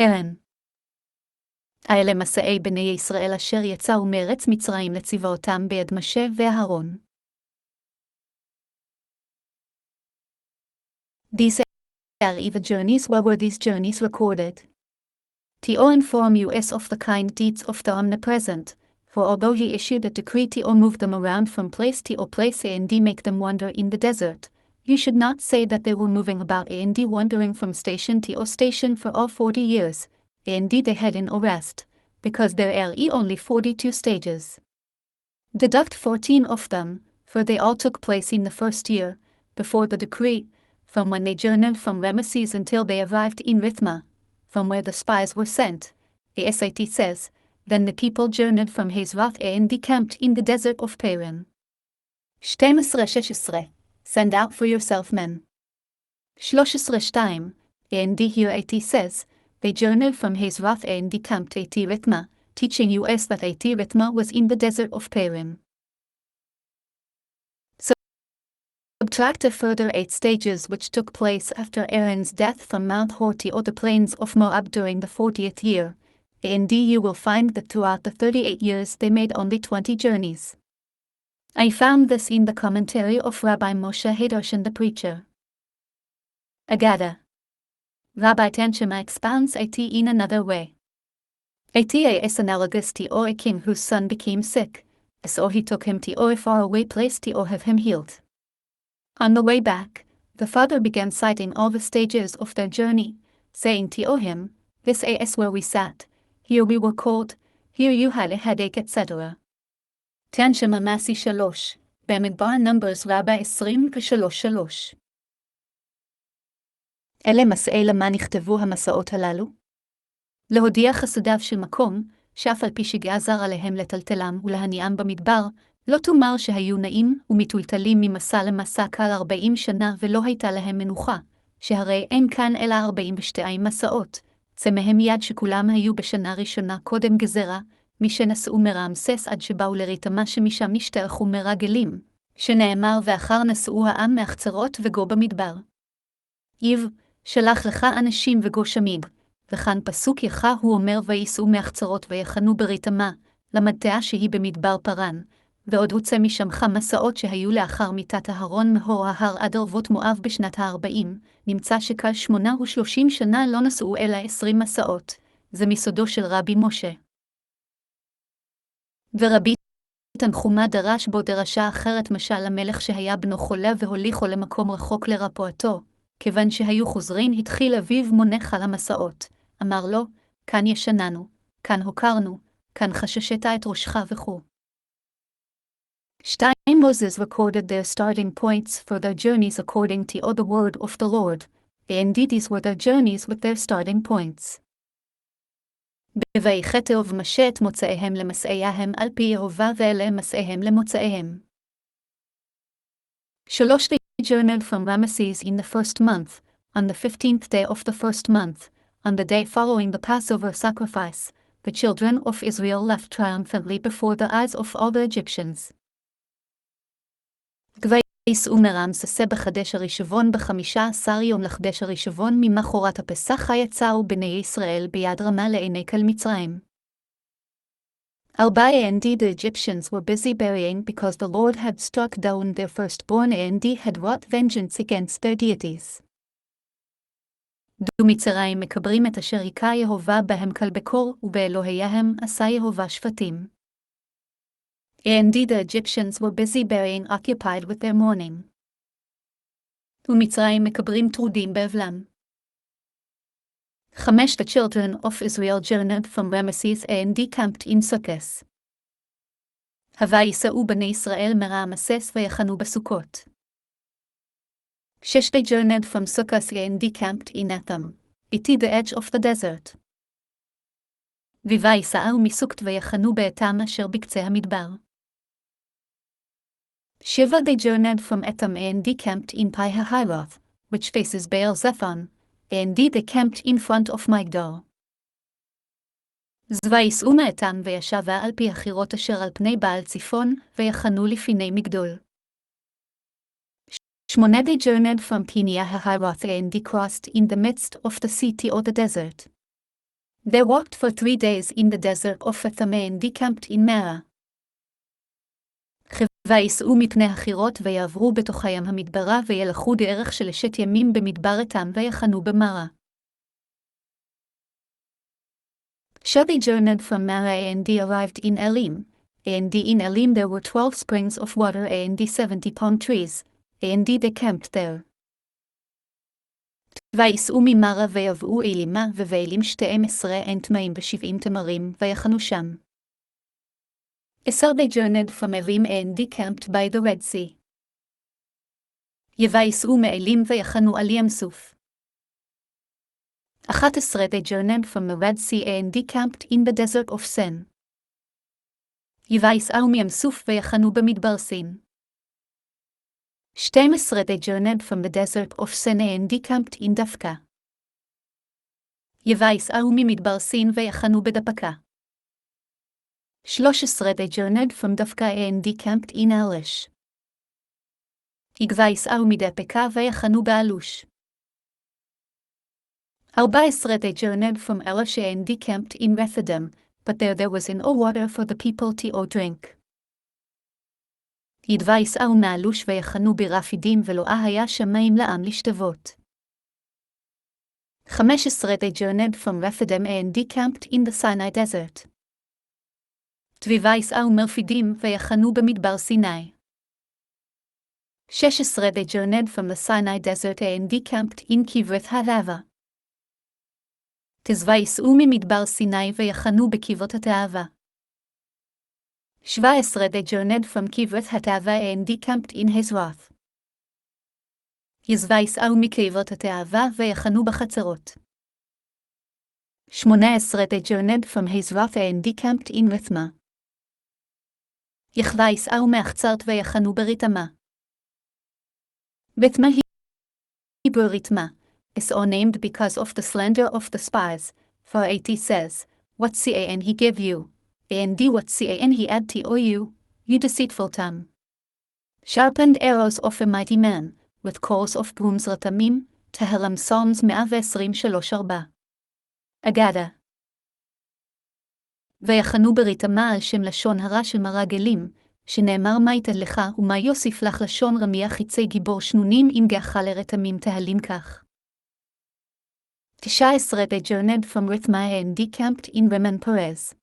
ארן. האלה מסעי בני ישראל אשר יצאו מארץ מצרים לצבאותם ביד משה ואהרון. These are the journeys. Where were these journeys recorded? To inform us of the kind deeds of the omnipresent, for although he issued a decree to move them around from place to place and make them wander in the desert, you should not say that they were moving about and wandering from station to station for all 40 years, and they had no rest, because there are only 42 stages. Deduct 14 of them, for they all took place in the first year, before the decree, from when they journeyed from Ramesses until they arrived in Rithma, from where the spies were sent. The SAT says, then the people journeyed from Hazrath and camped in the desert of Paran. 12-16. Send out for yourself men. 13-2. And here AT says, they journeyed from Hazrath and camped at Rithma, teaching us that at Rithma was in the desert of Paran. Subtract a further 8 stages which took place after Aaron's death from Mount Hor or the plains of Moab during the 40th year, and you will find that throughout the 38 years they made only 20 journeys. I found this in the commentary of Rabbi Moshe Hadorshan the preacher. Agada. Rabbi Tanchema expounds it in another way. It is analogous to a king whose son became sick, so he took him to a faraway place to have him healed. On the way back, the father began citing all the stages of their journey, saying to him, this is where we sat, here we were cold, here you had a headache, etc. Tanchema Massei 3, Bamidbar Numbers Rabbi 23-3. אלה מסעי למה נכתבו המסעות הללו? להודיע חסדיו של מקום, שאף על פי שגזר עליהם לטלטלם ולהניעם במדבר, לא תאמר שהיו נעים ומטולטלים ממסע למסע כל 40 שנה ולא הייתה להם מנוחה, שהרי אין כאן אלא 42 מסעות, צמהם יד שכולם היו בשנה ראשונה קודם גזרה, משנסעו מרעמסס עד שבאו לריתמה שמשם נשתלחו מרגלים, שנאמר ואחר נסעו העם מהחצרות וגו במדבר. איב, שלח לך אנשים וגו שמיג, וכאן פסוק יחה הוא אומר וייסעו מהחצרות ויחנו בריתמה, למדתיה שהיא במדבר פרן, ועוד הוצא משמך מסעות שהיו לאחר מיתת אהרון מהור ההר עד ערבות מואב בשנת ה-40, נמצא שכל 38 שנה לא נסעו אלא 20 מסעות, זה מסודו של רבי משה. ורבי תנחומה דרש בו דרשה אחרת משל המלך שהיה בנו חולה והוליכו למקום רחוק לרפואתו, כיוון שהיו חוזרים התחיל אביו מונח על המסעות, אמר לו, כאן ישננו, כאן הוקרנו, כאן חששת את ראשך וכו'. 2. Moses recorded their starting points for their journeys according to the word of the Lord, and these were their journeys with their starting points. בויכרה ובמשה את מוצאיהם למסעיהם על פי יהובה ואלה מסעיהם למוצאיהם. 3. They journeyed from Ramesses in the first month, on the 15th day of the first month, on the day following the Passover sacrifice, the children of Israel left triumphantly before the eyes of all the Egyptians. ויסעו מרעמסס בחדש הראשון ב-15 יום לחדש הראשון ממחרת הפסח יצאו בני ישראל ביד רמה לעיני כל מצרים. 4. And the Egyptians were busy burying because the Lord had struck down their firstborn and had wrought vengeance against their deities. דו מצרים מקברים את אשר היכה יהובה בהם כל בקור ובאלוהיהם עשה יהובה שפטים. And the Egyptians were busy burying occupied with their mourning. ומצרים מקברים טרודים באבלם. 5. The children of Israel journeyed from Ramesses and camped in Sukkot. הווה ייסעו בני ישראל מרעמסס ויחנו בסוכות. 6. They journeyed from Sukkot and camped in Etham, at the edge of the desert. ויסעו מסוכת ויחנו באתם אשר בקצה המדבר. 7. They journeyed from Etham and camped in Pi-Hahiroth, which faces Baal Zephon, and they camped in front of Migdol. ויסעו מאתם וישבה על פי החירות אשר על פני בעל ציפון, ויחנו לפני מגדול. 8. They journeyed from Pini-Hahiroth and crossed in the midst of the sea to the desert. They walked for 3 days in the desert of Fathama and decamped in Mara. ויסעו מפני החירות ויעברו בתוך הים המדברה וילכו דרך של 6 ימים במדבר אתם ויחנו במרה. So they journeyed from Mara and arrived in Elim. And in Elim there were 12 springs of water and 70 palm trees. And they camped there. ויסעו ממרה ויבואו אלימה ובאלים 12 טמאים ו70 תמרים ויחנו שם. So they journeyed from Elim and decamped by the Red Sea. ויסעו מאלים ויחנו על ים סוף. 11 They journeyed from the Red Sea and decamped in the desert of Sin. ויסעו מים סוף ויחנו במדבר סין. 12 They journeyed from the desert of Sin and decamped in דפקה. ויסעו ממדבר סין ויחנו בדפקה. 13 They journeyed from דפקה and decamped in Alish. ויסעו מדפקה ויחנו באלוש. 14 They journeyed from Alish and decamped in Rephidim, but there was no water for the people to drink. ויסעו מאלוש ויחנו ברפידים ולא היה שם מים לעם לשתות. 15 They journeyed from Rephidim and decamped in the Sinai desert. ויסעו מרפידים ויחנו במדבר סיני. 16 They journeyed from the Sinai desert and decamped in Kivrith Hadava. ויסעו ממדבר סיני ויחנו בקברות התאווה. 17 They journeyed from Kivrith Hatava and decamped in Hezroth. ויסעו מקברות התאווה ויחנו בחצרות. 18 They journeyed from Hezroth and decamped in Rithma. ויסעו מהחצרת ויחנו ברתמה. רתמה היא ברתמה, is all named because of the slander of the spies, for it says, What can he give you? And what can he add to you, you deceitful tongue? Sharpened arrows of a mighty man, with calls of brooms ratamim, Tehillim Psalms 123-4. אגדה. ויחנו ברתמה על שם לשון הרע של מרגלים, שנאמר מה ייתן לך ומה יוסיף לך לשון רמיה חיצי גיבור שנונים אם גאך לרתמים תהלים כך. 19 They journeyed from Rithma and decamped in Reman Perez.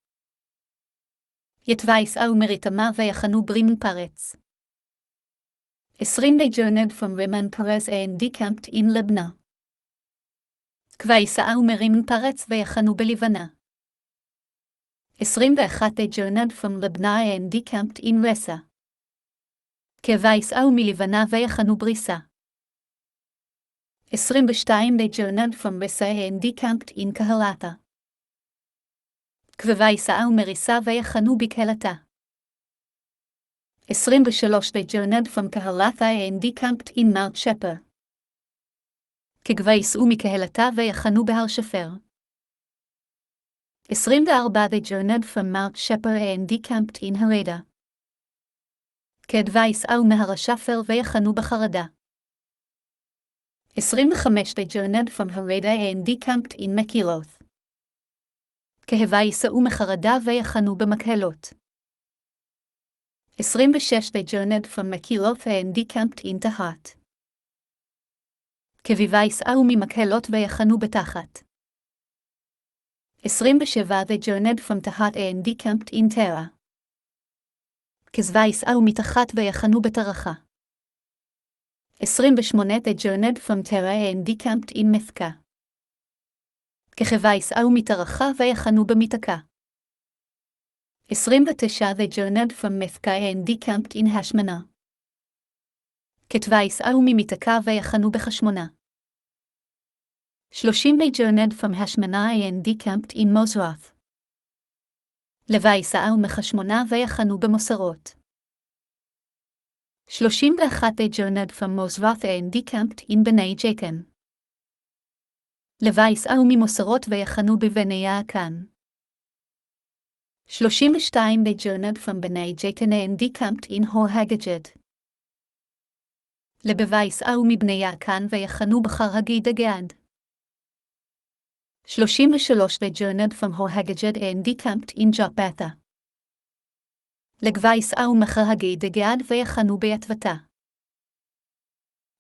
ויסעו מרתמה ויחנו ברימן פרץ. 20 They journeyed from Reman Perez and decamped in Libna. ויסעו מרימן פרץ ויחנו בלבנה. 21 They journeyed from Libna and decamped in Ressa. ויסעו מלבנה ויחנו בריסה. 22 They journeyed from Ressa and decamped in Kehelata. ויסעו מריסה ויחנו בקהלתה. 23 They journeyed from Kehelata and decamped in Mount Sheper. ויסעו מקהלתה ויחנו בהר שפר. 24 They journeyed from Mount Sheper and decamped in Hareda. ויסעו מהר השפר ויחנו בחרדה. 25 They journeyed from Hareda and decamped in Mekiloth. ויסעו מחרדה ויחנו במקהלות. 26 They journeyed from Mekiloth and decamped in Tahat. ויסעו ממקהלות ויחנו בתחת. 27 They journeyed from Tahat and decamped in Terah. ויסעו מתחת ויחנו בתרחה. 28 They journeyed from Terah and decamped in Mithka. ויסעו מתרחה ויחנו במתקה. 29 They journeyed from Mithka and decamped in Hashmana. ויסעו ממתקה ויחנו בחשמונה. 30 They journeyed from Hashmana and decamped in Mosroth. ויסעו מחשמונה ויחנו במוסרות. 31 They journeyed from Mosroth and decamped in בני ג'קן. ויסעו ממוסרות ויחנו בבני יעקן. 32 They journeyed from בני ג'קן and decamped in הור הגג'ד. ויסעו מבני יעקן ויחנו בחר הגיד הגעד. 33 They journeyed from Hor-Haggadah and decamped in Jotbatha. לגבי יסעו מחר הגד ויחנו ביטבתה.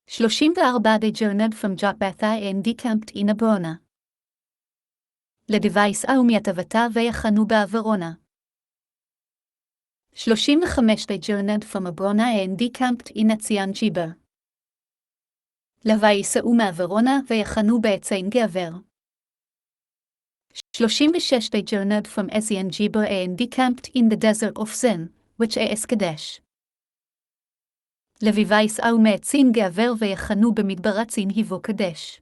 34 They journeyed from Jotbatha and decamped in Abrona. לדבי יסעו מיטבתה ויחנו בעברונה. 35 They journeyed from Abrona and decamped in Atzion Geber. לבי יסעו מעברונה ויחנו בעצין גבר. 36 They journeyed from Atzion Geber and decamped in the desert of Zin, which is Kadesh. לבי יסעו מעצין גבר ויחנו במדבר צין היבו קדש.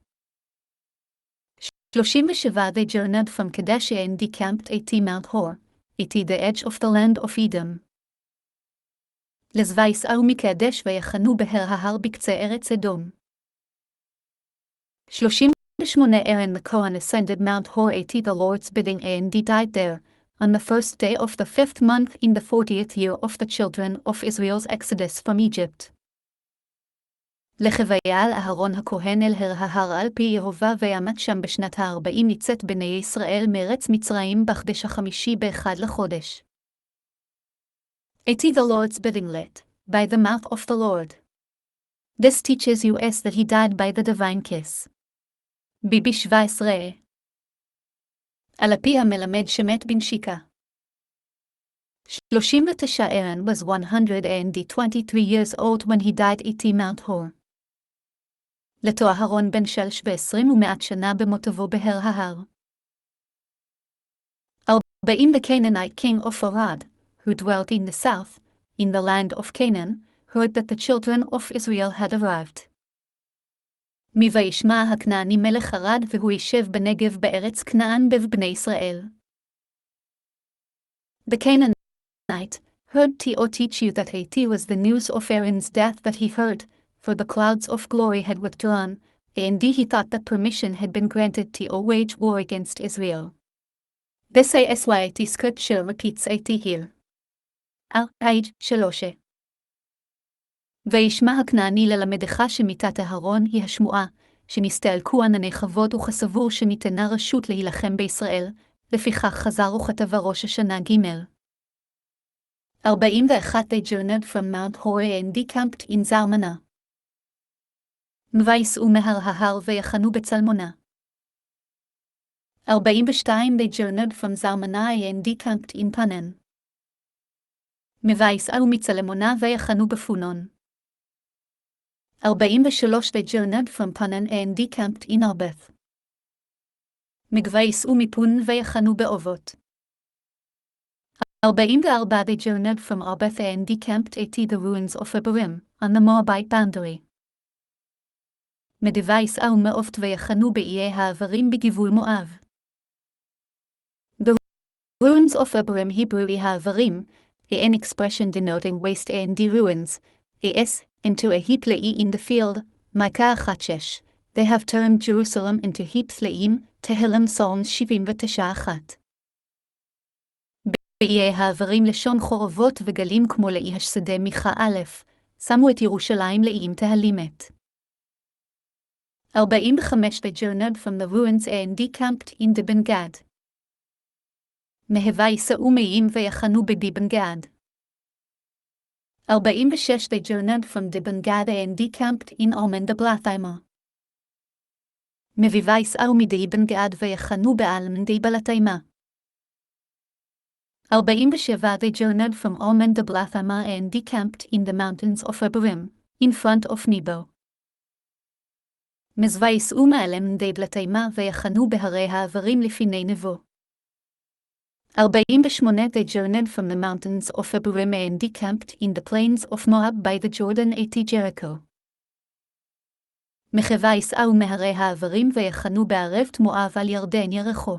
37 They journeyed from Kadesh and decamped at Mount Hor, at the edge of the land of Edom. לזבי יסעו מקדש ויחנו בהר ההר בקצה ארץ אדום. 38 Aaron the Kohen ascended Mount Hor at the Lord's bidding and he died there, on the first day of the 5th month in the 40th year of the children of Israel's exodus from Egypt. לחוויה אהרון הכהן אל הר ההר על פי יהובה ויעמד שם בשנת ה-40 ניצאת בני ישראל מארץ מצרים בחדש החמישי באחד לחודש. At the Lord's bidding let, by the mouth of the Lord. This teaches us that he died by the divine kiss. ביבי 17 על פי המלמד שמת בנשיקה. 39 Aaron was 123 years old when he died at Mount Hor. לתו אהרון בן 320 ומעט שנה במותבו בהר ההר. 40 The Canaanite king of Arad, who dwelt in the south, in the land of Canaan, heard that the children of Israel had arrived. וישמע הכנעני מלך ערד והוא יישב בנגב בארץ כנען בבני ישראל. The Canaanite heard to teach you that it was the news of Aaron's death that he heard, for the clouds of glory had withdrawn, and he thought that permission had been granted to wage war against Israel. This is why the scripture repeats it here. Al-Aid 3 וישמע הכנעני ללמדך שמיתת אהרון היא השמועה, שנסתעלקו ענני כבוד וכסבור שניתנה רשות להילחם בישראל, לפיכך חזר וכתב ראש השנה ג' 41 They journeyed from Mount Hor and decamped in Zalmana. ויסעו מהר ההר ויחנו בצלמונה. 42 They journeyed from Zalmana and decamped in Panan. ויסעו מצלמונה ויחנו בפונון. 43 They journeyed from Panan and decamped in Arbeth. ויסעו מפון ויחנו באובות. 44 They journeyed from Arbeth and decamped at the ruins of Abarim, on the Moabite boundary. ויסעו מאובת ויחנו באיי העברים בגבול מואב. The ruins of Abarim Hebrew העברים, an expression denoting waste and the ruins, is, into a heap le'i in the field, Micah 1:6. They have turned Jerusalem into heaps le'im, Tehillim Psalms 79:1. באיי העברים לשון חורבות וגלים כמו לאי השדה מיכה א', שמו את ירושלים לאיים תהלימת. 45 They journeyed from the ruins and decamped in Dibon Gad. ויסעו מאיים ויחנו בדיבן גד. 46 They journeyed from Dibon Gad and decamped in Almon Diblathaima. ויסעו מדיבן גד ויחנו באלמן דיבלתימה. 47 They journeyed from Almon Diblathaima and decamped in the mountains of Abarim, in front of Nebo. ויסעו מאלמן דיבלתימה ויחנו בהרי העברים לפני נבו. 48 They journeyed from the mountains of Abarim and decamped in the plains of Moab by the Jordan at Jericho. ויסעו מהרי העברים ויחנו בערבת מואב על ירדן ירחו.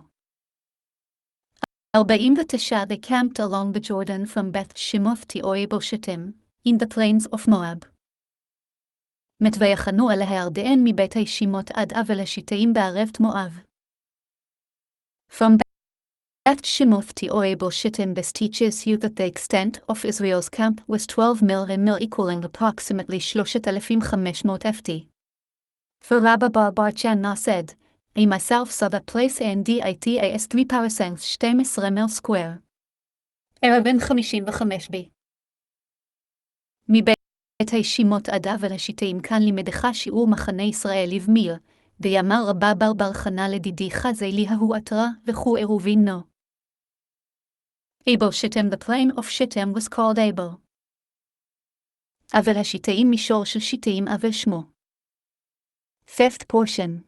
49 They camped along the Jordan from Beth Shemoth to Shoftim, in the plains of Moab. ויחנו על הירדן מבית הישימות עד אבל השיטאים בערבת מואב. From Beth Shemoth to Shoftim. This teaches you that the extent of Israel's camp was 12 mil equaling approximately 3,500 ft. For Rabbi Bar Channa said, a myself saw that place and ditas 3 parasangs 12 mil square. בן 55b. מבית הישימות עדה ולשיטים כאן לימדך שיעור מחנה ישראל לבמיר, ויאמר רבה בר חנה לדידי חזי לי ההוא עטרה וכו עירובינו. Abel Shittim, the plain of Shittim was called Abel. אבל השיטים מישור של שיטים אבל שמו. Fifth portion.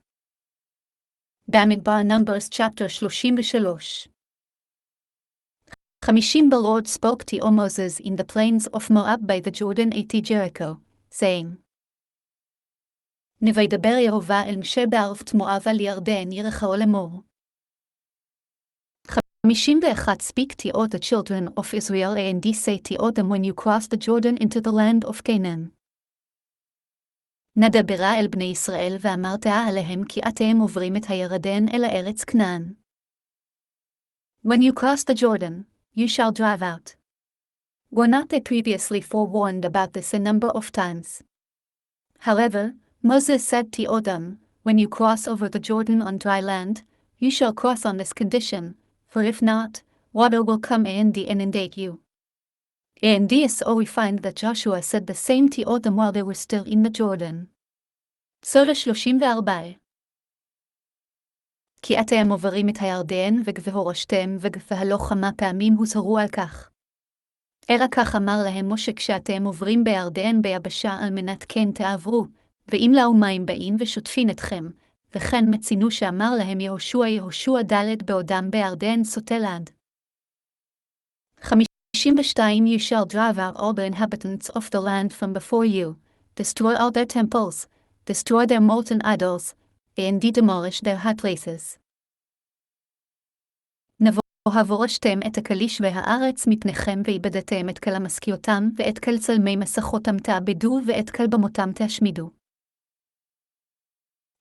Bamidbar Numbers chapter 33. 50 The Lord spoke to Moses in the plains of Moab by the Jordan at Jericho, saying, נבדבר יהובה אל משה בערבת מואב על ירדן ירחו לאמור. 51 Speak to all the children of Israel and say to all them when you cross the Jordan into the land of Canaan. נדברה אל בני ישראל ואמרת עליהם כי אתם עוברים את הירדן אל הארץ כנען. When you cross the Jordan, you shall drive out. Were not they previously forewarned about this a number of times? However, Moses said to Odom, when you cross over the Jordan on dry land, you shall cross on this condition, for if not, water will come and inundate you. And so we find that Joshua said the same to Odom while they were still in the Jordan. Torah 34. כי אתם עוברים את הירדן וגבהורשתם וגבהלוך כמה פעמים הוזהרו על כך. אלא כך אמר להם משה כשאתם עוברים בירדן ביבשה על מנת כן תעברו, ואם לאו מים באים ושוטפין אתכם, וכן מצינו שאמר להם יהושע ד' בעודם בירדן סוטה לעד. 52 You shall drive out all the inhabitants of the land from before you, destroy all their temples, destroy their molten idols, and demolish their high places. והבורשתם את הכליש והארץ מפניכם ואיבדתם את כל המשכיותם ואת כל צלמי מסכותם תאבדו ואת כל במותם תשמידו.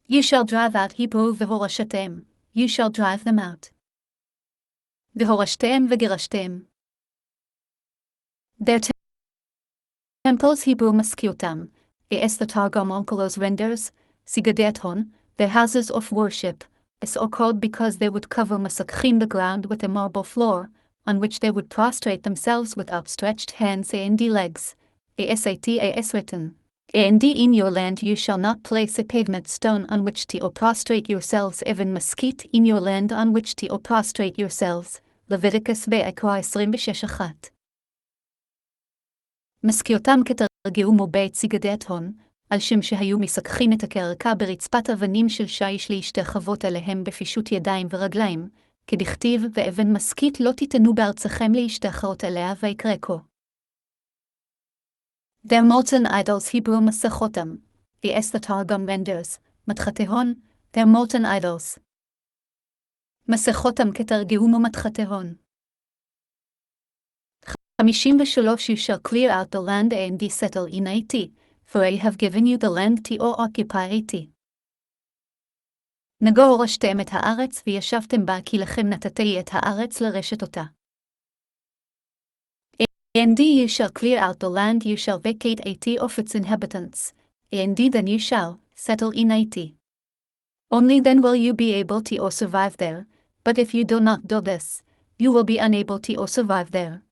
You shall drive out Hebrew והורשתם, you shall drive them out. והורשתם וגירשתם. Their temples Hebrew משכיותם, as the Targum Onkelos renders, sigadeton, their houses of worship, is so called because they would cover masakhin the ground with a marble floor, on which they would prostrate themselves with outstretched hands and legs. As written, and in your land you shall not place a pavement stone on which to prostrate yourselves, even mesquite in your land on which to prostrate yourselves. Leviticus Vayikra 26:1. משכיותם כתרגמו בית סיגדתון, על שם שהיו מסככים את הקרקע ברצפת אבנים של שיש להשתחוות עליהם בפישוט ידיים ורגליים, כדכתיב ואבן מסכית לא תיתנו בארצכם להשתחרות עליה ויקרא כה. Their molten idols Hebrew מסכותם, as the Targum renders, מתחתהון, their molten idols. מסכותם כתרגמו מתחתהון. 53 You shall clear out the land and settle in it, for I have given you the land to occupy it. נגו הורשתם את הארץ וישבתם בה כי לכם נתתי את הארץ לרשת אותה. And you shall clear out the land, you shall vacate it of its inhabitants, and then you shall settle in it. Only then will you be able to survive there, but if you do not do this, you will be unable to survive there.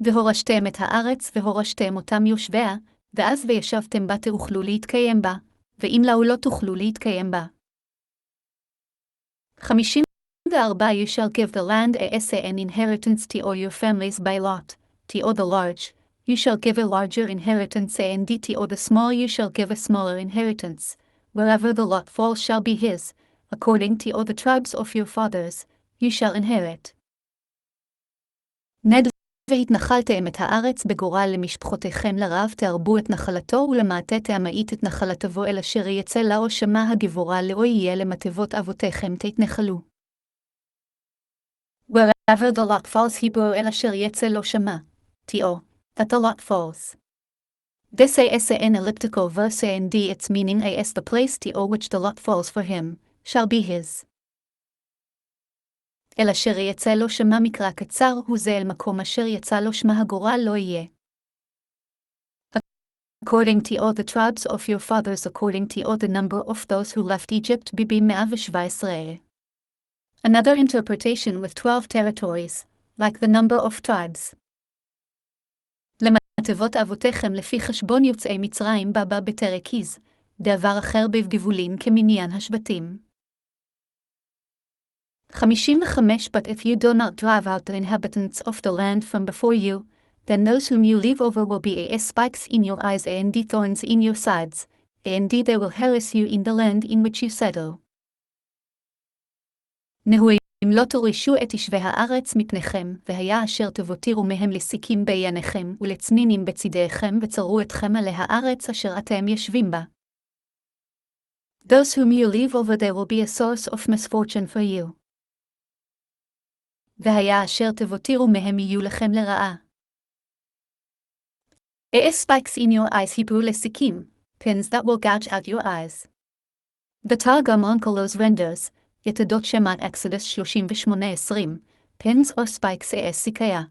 והורשתם את הארץ והורשתם אותם יושביה, ואז וישבתם בה תוכלו להתקיים בה, ואם לאו לא תוכלו להתקיים בה. 54 You shall give the land as an inheritance to all your families by lot, to all the large, you shall give a larger inheritance, and to all the small you shall give a smaller inheritance, wherever the lot falls shall be his, according to all the tribes of your fathers, you shall inherit. והתנחלתם את הארץ בגורל למשפחותיכם לרב תרבו את נחלתו ולמעטה תאמאית את נחלתו אל אשר יצא לה או שמע הגבורה לא יהיה למטבות אבותיכם תתנחלו. Wherever the lot falls Hebrew אל אשר יצא לא שמע, T.O. that the lot falls. This is an elliptical verse and its meaning as the place T.O. which the lot falls for him, shall be his. אל אשר יצא לו שמע מקרא קצר הוא זה אל מקום אשר יצא לו שמע הגורל לא יהיה. according to all the tribes of your fathers, according to all the number of those who left Egypt, bibi 117. Another interpretation with 12 territories, like the number of tribes. למטבות אבותיכם לפי חשבון יוצאי מצרים בא בפרק איז, דבר אחר בגבולים כמניין השבטים. 55 But if you do not drive out the inhabitants of the land from before you, then those whom you leave over will be as spikes in your eyes and thorns in your sides, and they will harass you in the land in which you settle. נהויים לא תורישו את ישבי הארץ מפניכם, והיה אשר תבותירו מהם לסיקים בעיניכם, ולצנינים בצדיכם, וצרו אתכם עלי הארץ אשר אתם ישבים בה. Those whom you leave over there will be a source of misfortune for you. והיה אשר תבותירו מהם יהיו לכם לרעה. As spikes in your eyes Hebrew lesikim, pins that will gouge out your eyes. The Targum Onkelos renders, יתדות Shemot Exodus 38:20, pins or spikes as סיקייה.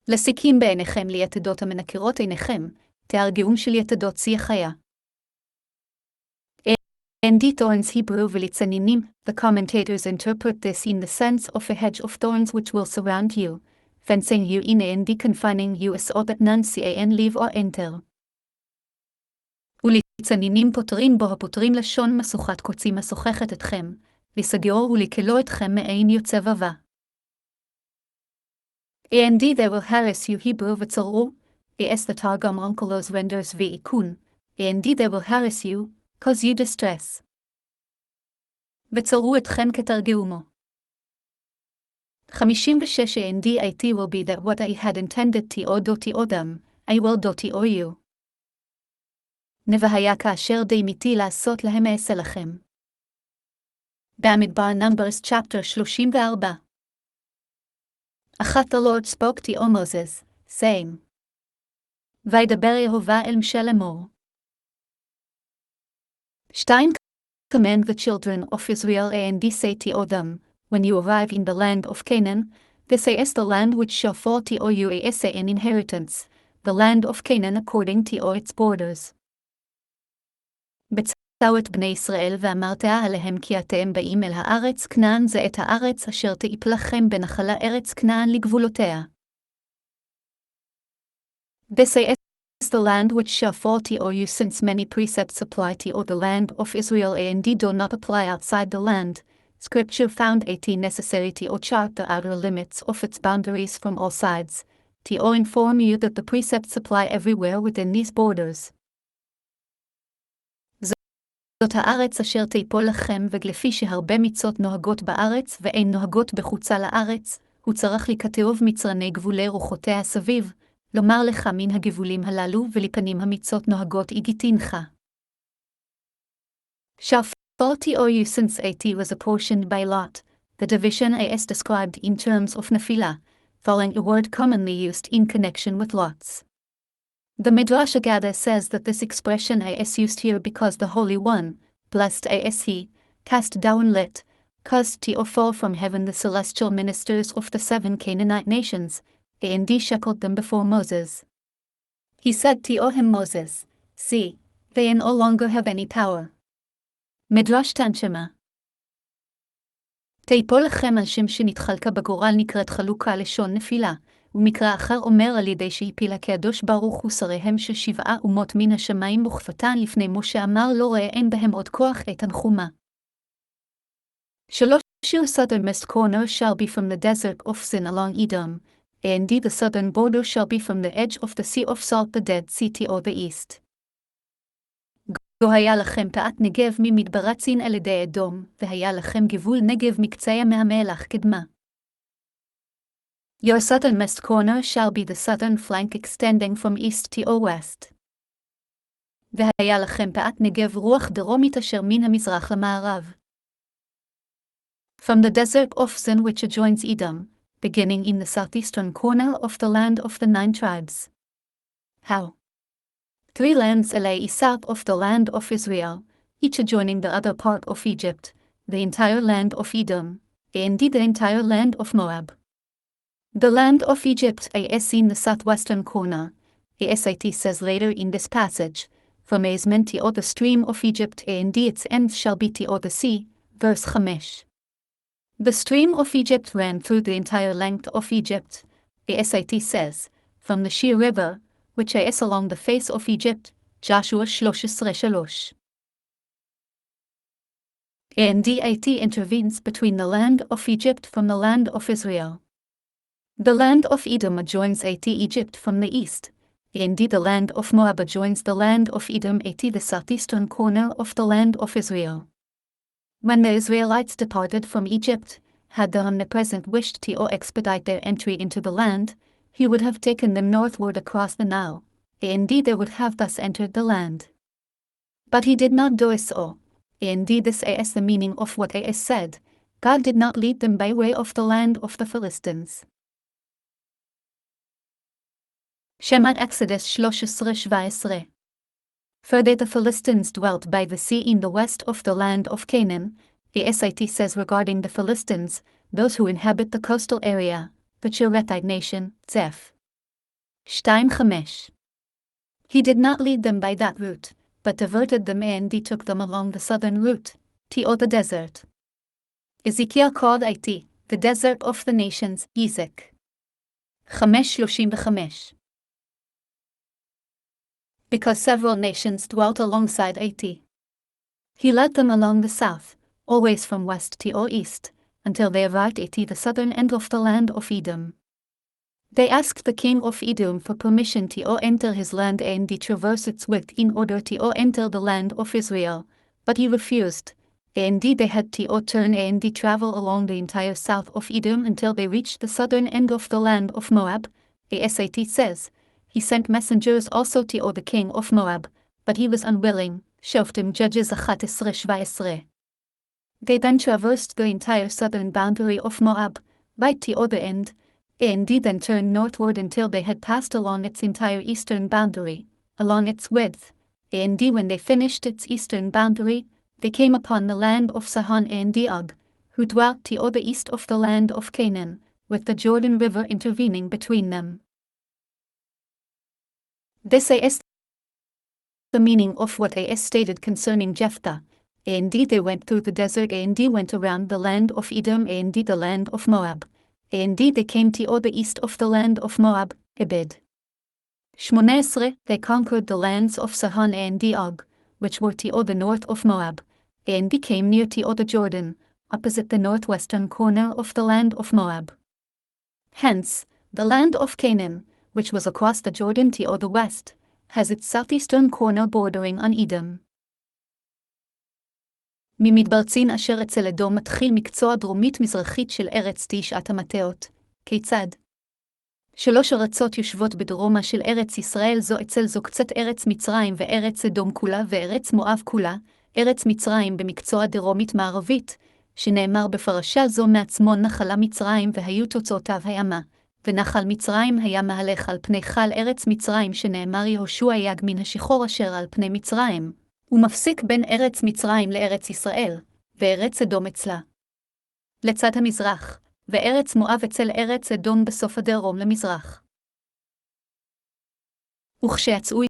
לסיקים בעיניכם ליתדות המנקרות עיניכם, תארגעום של יתדות שיחיה. And thorns Hebrew v'litzaninim, the commentators interpret this in the sense of a hedge of thorns which will surround you, fencing you in and confining you so that none can leave or enter. וליצנינים פותרים בו הפותרים לשון משוכת קוצים משוחכת אתכם, לסגרו ולקלו אתכם מעין יוצא בבה. And they will harass you Hebrew וצרו, as the Targum Onkelos renders v'ikun, and they will harass you, cause you distress. וצרו אתכם כתרגעומו. 56 And it will be that what I had intended to them, I will do you. נבהיה כאשר דיימיתי לעשות להם אעשה לכם. Bamidbar Numbers chapter 34. The Lord spoke to Moses, saying, וידבר יהוה אל משה לאמור. 2 Command the children of Israel and say to them, when you arrive in the land of Canaan, this is the land which shall fall to you as an inheritance, the land of Canaan according to all its borders. בצעו את בני ישראל ואמרת עליהם כי אתם באים אל הארץ כנען זה את הארץ אשר תיפ לכם בנחלה ארץ כנען לגבולותיה. This is the land which shall fall to you since many precepts apply to all the land of Israel and do not apply outside the land. Scripture found it necessary to chart the outer limits of its boundaries from all sides, to inform you that the precepts apply everywhere within these borders. זאת הארץ אשר תיפול לכם ולפי שהרבה מצות נוהגות בארץ ואין נוהגות בחוצה לארץ, הוא צריך לכתוב מצרני גבולי רוחותיה סביב, לומר לך מן הגבולים הללו ולפנים המצות נוהגות איגיתינך. Shall fall to you since it was apportioned by lot, the division is described in terms of nefilah, following a word commonly used in connection with lots. The Midrash Agada says that this expression is used here because the Holy One, blessed is He, cast down caused to fall from heaven the celestial ministers of the 7 Canaanite nations, and he shackled them before Moses. He said to him Moses, see, they no longer have any power. Midrash Tanshema. תיפול לכם על שם שנתחלקה בגורל נקראת חלוקה לשון נפילה, ומקרא אחר אומר על ידי שהפילה הקדוש ברוך הוא שריהם של 7 אומות מן השמיים וכפתן לפני משה אמר לא ראה אין בהם עוד כוח את תנחומה. 3 Your southernmost corner shall be from the desert of Sin along Edom, and the southern border shall be from the edge of the Sea of Salt the Dead Sea to the east. גו היה לכם פאת נגב ממדברת סין על ידי אדום, והיה לכם גבול נגב מקצה מהמלח קדמה. Your southernmost corner shall be the southern flank extending from east to west. והיה לכם פאת נגב רוח דרומית אשר מן המזרח למערב. From the desert of Sin which adjoins Edom, beginning in the southeastern corner of the land of the 9 tribes. How? 3 lands lay south of the land of Israel, each adjoining the other part of Egypt, the entire land of Edom, and the entire land of Moab. The land of Egypt is in the southwestern corner, Esait says later in this passage, from Asmen or the stream of Egypt and its ends shall be or the sea, verse 5. The stream of Egypt ran through the entire length of Egypt, Esait says, from the Shir River, which is along the face of Egypt, Joshua 13:3. And deut intervenes between the land of Egypt from the land of Israel. The land of Edom adjoins Egypt from the east, and the land of Moab adjoins the land of Edom the southeastern corner of the land of Israel. When the Israelites departed from Egypt, had the Omnipresent wished to expedite their entry into the land, he would have taken them northward across the Nile, and they would have thus entered the land. But he did not do so. Indeed, this is the meaning of what is said: God did not lead them by way of the land of the Philistines. Shemot Exodus 13:17. Further, the Philistines dwelt by the sea in the west of the land of Canaan. The Esait says regarding the Philistines, those who inhabit the coastal area, the Cheretite nation, Zeph 2:5. He did not lead them by that route, but diverted them and he took them along the southern route, or the desert. Ezekiel called it the desert of the nations, Ezek 5:35. Because several nations dwelt alongside it. He led them along the south, always from west or east, until they arrived at the southern end of the land of Edom. They asked the king of Edom for permission to enter his land and traverse its width in order to enter the land of Israel, but he refused. Indeed, they had to turn and travel along the entire south of Edom until they reached the southern end of the land of Moab. Esait says, he sent messengers also to the king of Moab, but he was unwilling. Shoftim Judges 11:17. They then traversed the entire southern boundary of Moab, right to the end, and then turned northward until they had passed along its entire eastern boundary, along its width. And when they finished its eastern boundary, they came upon the land of Sihon and Og, who dwelt to the east of the land of Canaan, with the Jordan River intervening between them. This is the meaning of what is stated concerning Jephthah. Indeed, they went through the desert and went around the land of Edom and the land of Moab. Indeed, they came to the east of the land of Moab, Ebed 18. They conquered the lands of Sihon and Og, which were to the north of Moab, and came near to the Jordan, opposite the northwestern corner of the land of Moab. Hence, the land of Canaan, which was across the Jordan to the west, has its southeastern corner bordering on Edom. ממתברצין אשר אצל אדום מתחיל מקצוע דרומית-מזרחית של ארץ תשעת המטות. כיצד? 3 ארצות יושבות בדרומה של ארץ ישראל זו אצל זו קצת ארץ מצרים וארץ אדום כולה וארץ מואב כולה, ארץ מצרים במקצוע דרומית-מערבית, שנאמר בפרשה זו מעצמון נחלה מצרים והיו תוצאותיו הימה, ונחל מצרים היה מהלך על פני חל ארץ מצרים שנאמר יהושע יג מן השחור אשר על פני מצרים. הוא מפסיק בין ארץ מצרים לארץ ישראל, וארץ אדום אצלה לצד המזרח, וארץ מואב אצל ארץ אדום בסוף הדרום למזרח. וכשיצאו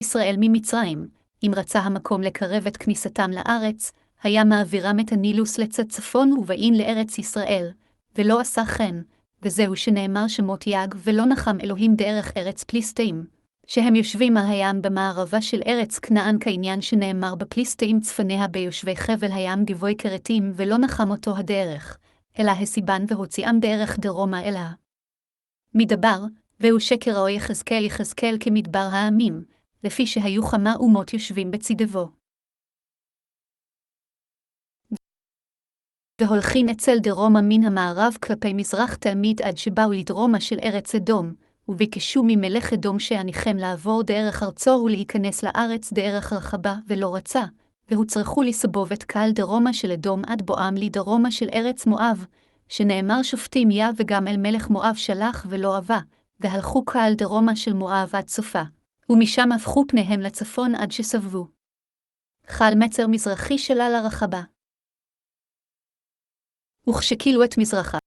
ישראל ממצרים, אם רצה המקום לקרב את כניסתם לארץ, היה מעבירם את הנילוס לצד צפון ובאין לארץ ישראל, ולא עשה כן, וזהו שנאמר שמות יג ולא נחם אלוהים דרך ארץ פליסטאים. שהם יושבים על הים במערבה של ארץ כנען כעניין שנאמר בפליסטאים צפניה ביושבי חבל הים גבוה כרתים ולא נחם אותו הדרך, אלא הסיבן והוציאם דרך דרומה אלה. מדבר, והוא שקר או יחזקאל כמדבר העמים, לפי שהיו כמה אומות יושבים בצדבו. והולכין אצל דרומה מן המערב כלפי מזרח תלמיד עד שבאו לדרומה של ארץ אדום, וביקשו ממלך אדום שיניחם לעבור דרך ארצו ולהיכנס לארץ דרך רחבה ולא רצה, והוצרכו לסבוב את קהל דרומה של אדום עד בואם לדרומה של ארץ מואב, שנאמר שופטים יה וגם אל מלך מואב שלח ולא אבה, והלכו קהל דרומה של מואב עד סופה, ומשם הפכו פניהם לצפון עד שסבבו. חל מצר מזרחי שלה לרחבה. וכשכילו את מזרחה,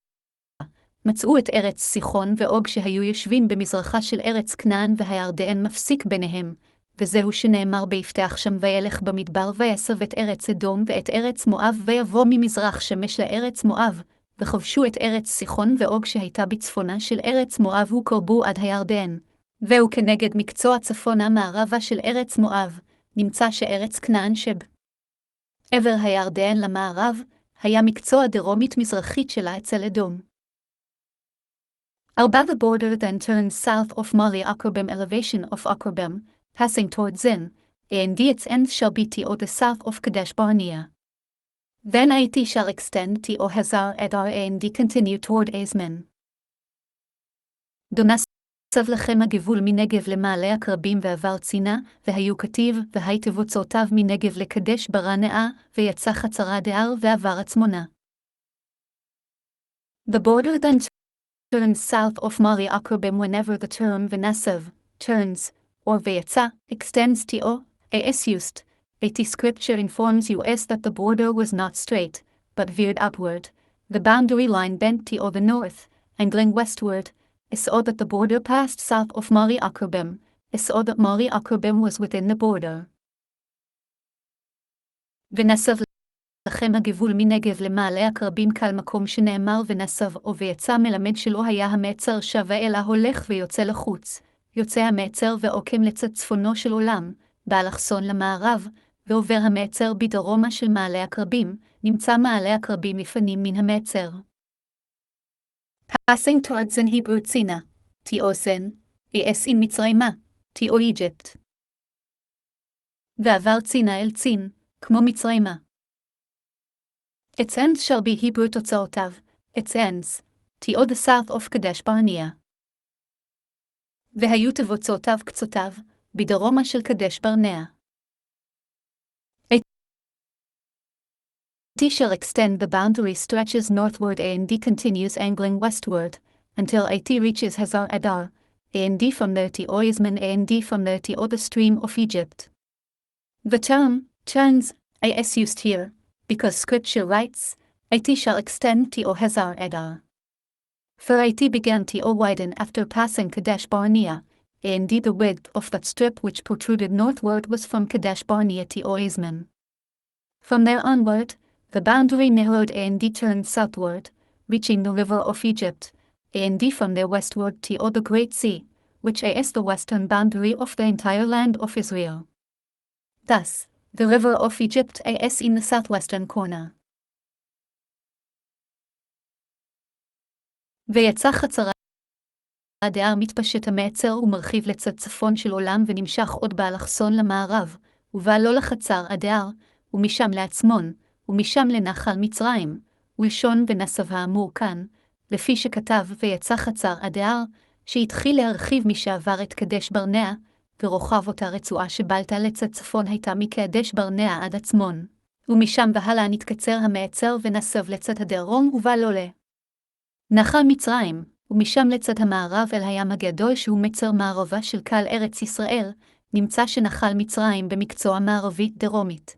מצאו את ארץ סיחון ואוג שהיו יושבים במזרחה של ארץ כנען והירדן מפסיק ביניהם, וזהו שנאמר ביפתח שם וילך במדבר ויסב את ארץ אדום ואת ארץ מואב ויבוא ממזרח שמש לארץ מואב, וכבשו את ארץ סיחון ואוג שהייתה בצפונה של ארץ מואב וקרבו עד הירדן, והוא כנגד מקצוע צפונה מערבה של ארץ מואב, נמצא שארץ כנען עבר הירדן למערב, היה מקצוע דרומית מזרחית שלה אצל אדום. 4. The border then turns south of Mali Akrabim elevation of Akrabim, passing toward Zin, and its ends shall be to the south of Kadesh Barnea. Then it shall extend to Hazar Edar and continue toward Azmin. דונסב לכם הגבול מנגב למעלה הקרבים ועבר צינה, והיו כתיב, והייתי בוצעותיו מנגב לקדש ברנאה, ויצא חצרה דאר ועבר עצמונה. The border then turns south of Mari Akrabim whenever the term V'nasav turns, or Vayetza extends to as used. The scripture informs us that the border was not straight, but veered upward. The boundary line bent to the north, angling westward, so that the border passed south of Mari Akrabim, so that Mari Akrabim was within the border. V'nasav לכם הגבול מנגב למעלה הקרבים כל מקום שנאמר ונסב או ויצא מלמד שלא היה המעצר שווה אלא הולך ויוצא לחוץ, יוצא המעצר ועוקם לצד צפונו של עולם, באלכסון למערב, ועובר המעצר בדרומה של מעלה הקרבים, נמצא מעלה הקרבים לפנים מן המעצר. Passing towards in Hebrew צינה, תיאו סן, אס אין מצרימה, תיאו איג'פט. ועבר צינה אל צין, כמו מצרימה. Its ends shall be Hebrew תוצאותיו, its ends, to the south of Kadesh Barnea. והיו תבוצעותיו קצותיו, בדרומה של קדש ברנע. It shall extend the boundary stretches northward and continues angling westward, until it reaches Hazar Adar, and from there to Oizman and from there to the stream of Egypt. The term, turns, is used here, because scripture writes, it shall extend to Hazar Adar. For it began to widen after passing Kadesh Barnea, and the width of that strip which protruded northward was from Kadesh Barnea to Oizman. From there onward, the boundary narrowed and turned southward, reaching the river of Egypt, and from there westward to the Great Sea, which is the western boundary of the entire land of Israel. Thus, the river of Egypt is in the southwestern corner. ויצא חצרה דאר מתפשט המעצר ומרחיב לצד צפון של עולם ונמשך עוד באלכסון למערב, ובא לו לחצר הדאר, ומשם לעצמון, ומשם לנחל מצרים, ולשון ונסב האמור כאן, לפי שכתב ויצא חצר הדאר, שהתחיל להרחיב משעבר את קדש ברנע, ורוחב אותה רצועה שבלטה לצד צפון הייתה מקדש ברנע עד עצמון, ומשם והלאה נתקצר המעצר ונסב לצד הדרום ובא לו נחל מצרים, ומשם לצד המערב אל הים הגדול שהוא מצר מערבה של קל ארץ ישראל, נמצא שנחל מצרים במקצוע מערבית דרומית.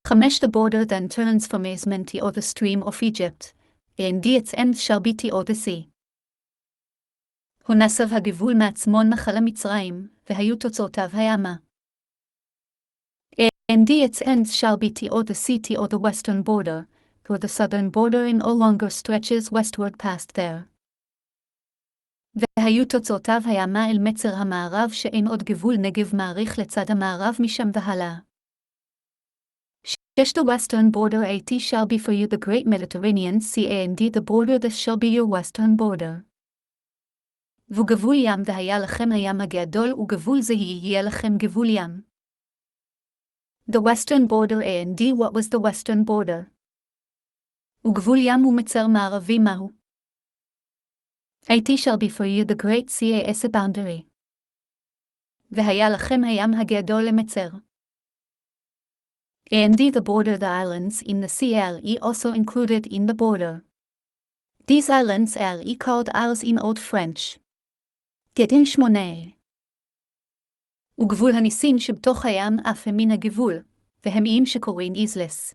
5. The border then turns from Azman to the stream of Egypt, and its end shall be to the sea. הונסב הגבול מעצמון נחל המצרים, והיו תוצאותיו הימה. And its ends shall be to the sea to the western border, for the southern border no longer stretches westward past there. והיו תוצאותיו הימה אל מצר המערב שאין עוד גבול נגב מעריך לצד המערב משם והלאה. 6. The western border at shall be for you the great Mediterranean Sea and the border this shall be your western border. וגבול ים והיה לכם הים הגדול וגבול זה יהיה לכם גבול ים. The western border and what was the western border? וגבול ים ומצר מערבי מהו? It shall be for you the great sea as a boundary. והיה לכם הים הגדול למצר. And the border the islands in the sea are also included in the border. These islands are called isles in Old French. גדין 8. וגבול הניסין שבתוך הים אף הם מן הגבול, והם איים שקוראים איזלס.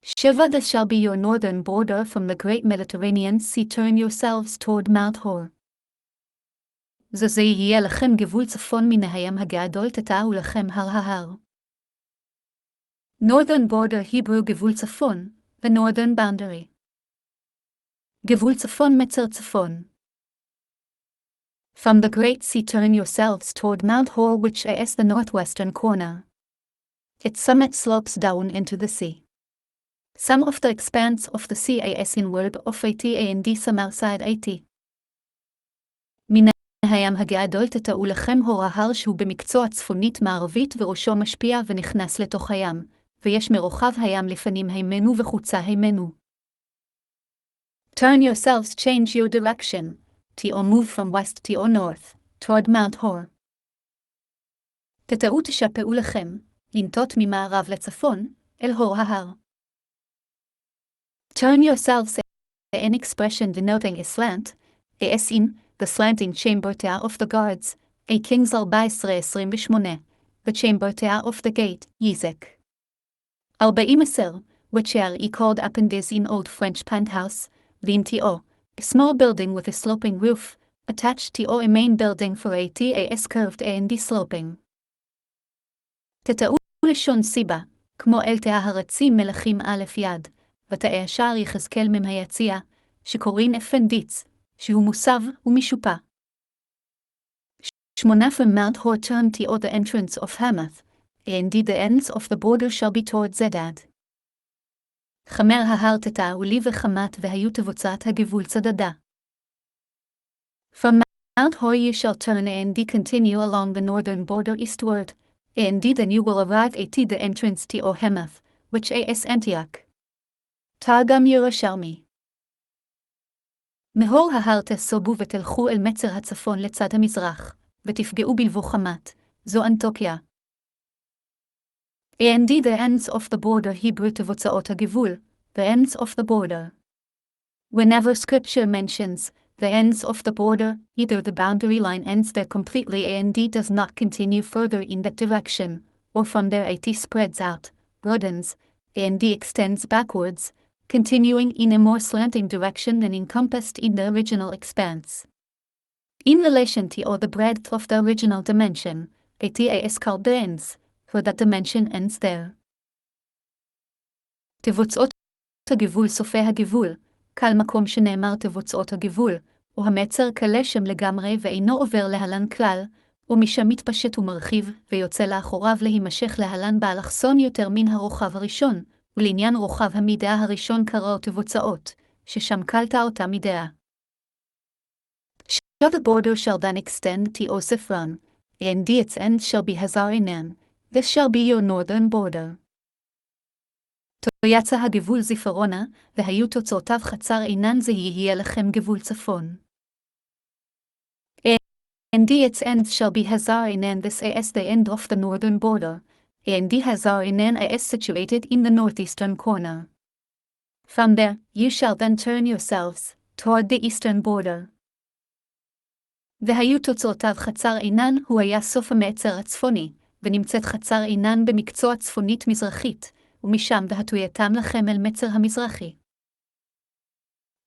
Sheva, this shall be your northern border from the great Mediterranean Sea. Turn yourselves toward Mount Hor. זה יהיה לכם גבול צפון מן הים הגדול תטעו לכם הר ההר. Northern border Hebrew גבול צפון, the northern boundary. גבול צפון מצר צפון. From the great sea turn yourselves toward Mount Hor, which is the northwestern corner. Its summit slopes down into the sea. Some of the expanse of the sea is inward of it and some outside it. מן הים הגדול תטעו לכם הור ההר שהוא במקצוע צפונית מערבית וראשו משפיע ונכנס לתוך הים, ויש מרוחב הים לפנים הימנו וחוצה הימנו. Turn yourselves, change your direction, or move from west or north, toward Mount Hor. תטעו תשפעו לכם, לנטות ממערב לצפון, אל הור ההר. Turn yourselves, an expression denoting a slant, as in, the slanting chamber tower of the guards, a Kings 14:28, the chamber tower of the gate, Yizek. 40, which are called appendiz in Old French penthouse, linto, a small building with a sloping roof, attached to a main building for a tas curved and sloping. תטעו לשון סיבה, כמו אל תא הרצים מלכים א' יד, ותאי השער יחזקאל ממהיציע, שקוראים אפנדיץ, שהוא מוסב ומשופע. 8 From Mount Hor turn to the entrance of Hamath, and the ends of the border shall be toward Zedad. חמר ההר תטעו לי וחמת והיו תבוצעת הגבול צדדה. From Mount Hor you shall turn and continue along the northern border eastward, and then you will arrive at the entrance to Hamath, which is Antioch. Targum Yerushalmi. מהור ההר תסובו ותלכו אל מצר הצפון לצד המזרח, ותפגעו בלבו חמת, זו אנטוקיה. And the ends of the border Hebrew תבוצעות הגבול, the ends of the border. Whenever scripture mentions the ends of the border, either the boundary line ends there completely and does not continue further in that direction, or from there it spreads out, broadens, and extends backwards, continuing in a more slanting direction than encompassed in the original expanse. In relation to the breadth of the original dimension, it is called the ends, for that dimension ends there. תבוצעות הגבול סופי הגבול, קל מקום שנאמר תבוצעות הגבול, או המצר קלה שם לגמרי ואינו עובר להלן כלל, או משם מתפשט ומרחיב, ויוצא לאחוריו להימשך להלן באלכסון יותר מן הרוחב הראשון, ולעניין רוחב המידה הראשון קראו תבוצעות, ששם קלתה אותה מידה. The border shall then extend to Osifran, and its end shall be Hazarinan, this shall be your northern border. יצא הגבול זיפרונה, והיו תוצאותיו חצר עינן זה יהיה לכם גבול צפון. And its end shall be Hazarinan, this is the end of the northern border, and Hazarinan is situated in the northeastern corner. From there, you shall then turn yourselves toward the eastern border. והיו תוצאותיו חצר עינן הוא היה סוף המצר הצפוני, ונמצאת חצר עינן במקצוע צפונית מזרחית, ומשם והטוייתם לכם אל מצר המזרחי.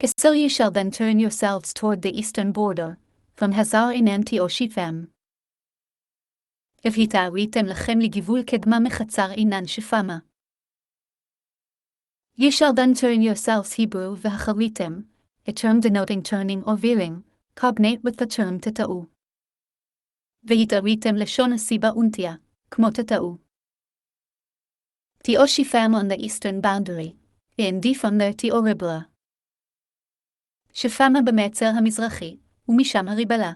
So you shall then turn yourselves toward the eastern border, from Hazar-Inan to Oshifam. והתאוויתם לכם לגבול קדמה מחצר עינן שפמה. You shall then turn yourselves Hebrew והחריתם, a term denoting turning or veering, cognate with the term תטעו. והתאוויתם לשון הסיבה אונתיה, כמו תטעו. Oshifam on the eastern boundary, and from there Ribla. שפמה במצר המזרחי, ומשם הריבלה.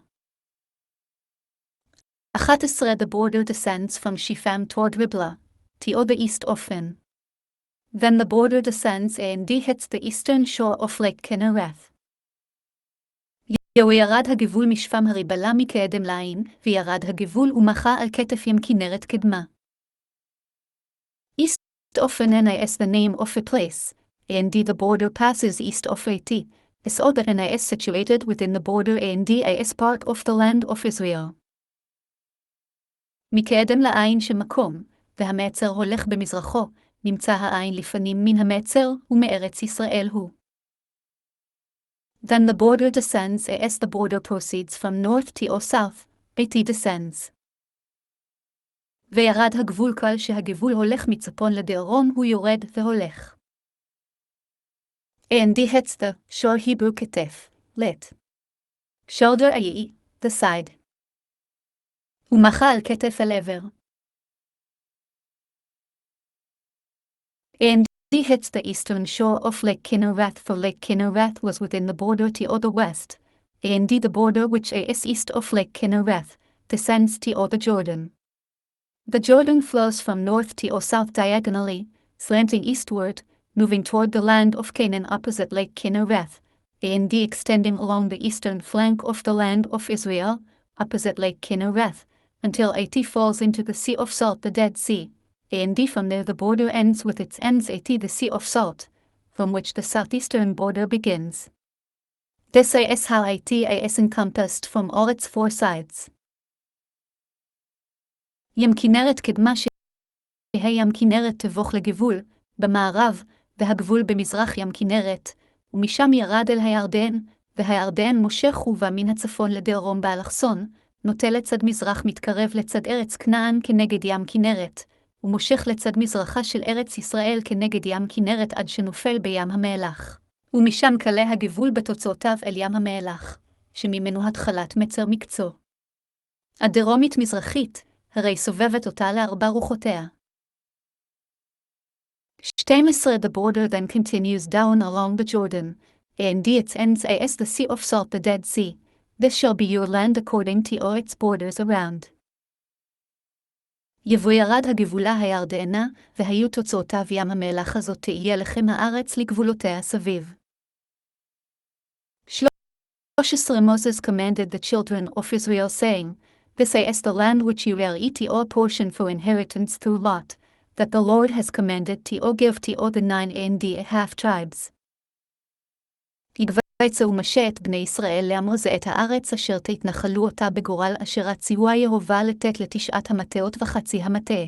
11 The border descends from Shifam toward Ribla, to the east often. Then the border descends and hits the eastern shore of Lake Kinnereth. ירד הגבול משפם הריבלה מקדם לעין, וירד הגבול ומחה על כתף ים כנרת קדמה. East often is the name of a place, and the border passes east of it, so that is situated within the border and is part of the land of Israel. מקדם לעין שמקום, והמצר הולך במזרחו, נמצא העין לפנים מן המצר, ומארץ ישראל הוא. Then the border descends as the border proceeds from north to south, it descends. וירד הגבול כל שהגבול הולך מצפון לדרום הוא יורד והולך. And hits the shore Hebrew כתף, let. shoulder i.e. the side. ומחה על כתף אל עבר. And hits the eastern shore of Lake Kinnerath, for Lake Kinnerath was within the border to the west, and the border which is east of Lake Kinnerath descends to the Jordan. The Jordan flows from north to south diagonally, slanting eastward, moving toward the land of Canaan opposite Lake Kinnerath, and extending along the eastern flank of the land of Israel, opposite Lake Kinnerath, until it falls into the Sea of Salt, the Dead Sea, and from there the border ends with its ends at the Sea of Salt, from which the southeastern border begins. This is how it is encompassed from all its four sides. ים כנרת קדמה שהיא ים כנרת תבוך לגבול, במערב, והגבול במזרח ים כנרת, ומשם ירד אל הירדן, והירדן מושך ובא מן הצפון לדרום באלכסון, נוטה לצד מזרח מתקרב לצד ארץ כנען כנגד ים כנרת, ומושך לצד מזרחה של ארץ ישראל כנגד ים כנרת עד שנופל בים המלח. ומשם קלה הגבול בתוצאותיו אל ים המלח, שממנו התחלת מצר מקצו. הדרומית מזרחית, הרי סובבת אותה לארבע רוחותיה. 12 The border then continues down along the Jordan, and its ends as the Sea of Salt, the Dead Sea. This shall be your land according to all its borders around. יבוא ירד הגבולה הירדנה, והיו תוצאותיו ים המלח, הזאת תהיה לכם הארץ לגבולותיה סביב. 13 Moses commanded the children of Israel, saying, This is the land which you will eat all portion for inheritance through lot, that the Lord has commanded to give to all the 9.5 tribes. יגבצו משה את בני ישראל לאמור זה את הארץ אשר תתנחלו אותה בגורל אשר הציווה יהובה לתת לתשעת המטות וחצי המטה.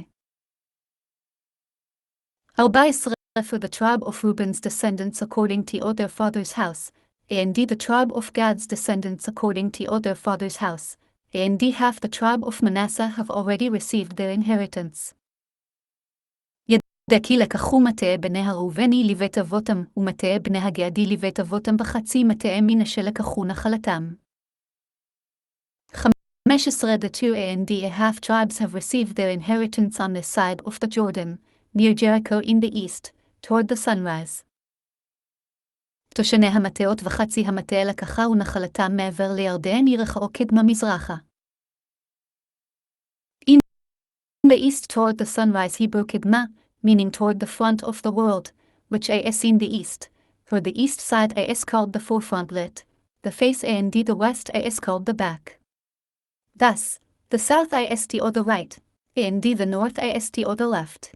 14 For the tribe of Reuben's descendants according to all their father's house, and the tribe of Gad's descendants according to all their father's house, and half the tribe of Manasseh have already received their inheritance. כי לקחו מטה בני הראובני לבית אבותם, ומטה בני הגדי לבית אבותם בחצי מטה מנשה לקחו נחלתם. 15 The 2.5 tribes have received their inheritance on this side of the Jordan, near Jericho in the east, toward the sunrise. תושני המטאות וחצי המטה לקחה ונחלתם מעבר לירדן ירחו קדמה מזרחה. In the east toward the sunrise Hebrew קדמה, meaning toward the front of the world, which is in the east, for the east side is called the forefrontlet, the face and the west is called the back. Thus, the south is to the right, and the north is to the left.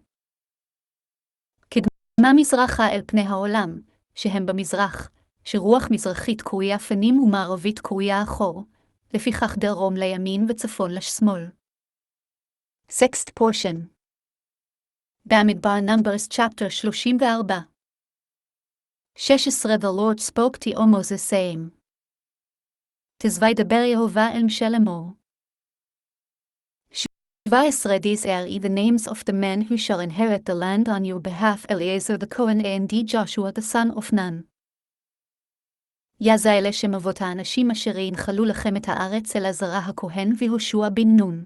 קדמה מזרחה אל פני העולם, שהם במזרח, שרוח מזרחית קרויה פנים ומערבית קרויה אחור, לפיכך דרום לימין וצפון לשמאל. Sixth portion. Bamidbar Numbers chapter 34. 16 The Lord spoke to Moses saying, תזווי דבר יהובה אל משה לאמור. 17 These are the names of the men who shall inherit the land on your behalf, Eleazar the Cohen and Joshua the son of Nun. יזה אלה שם אבות האנשים אשר ינחלו לכם את הארץ אלעזר הכהן והושע בן נון.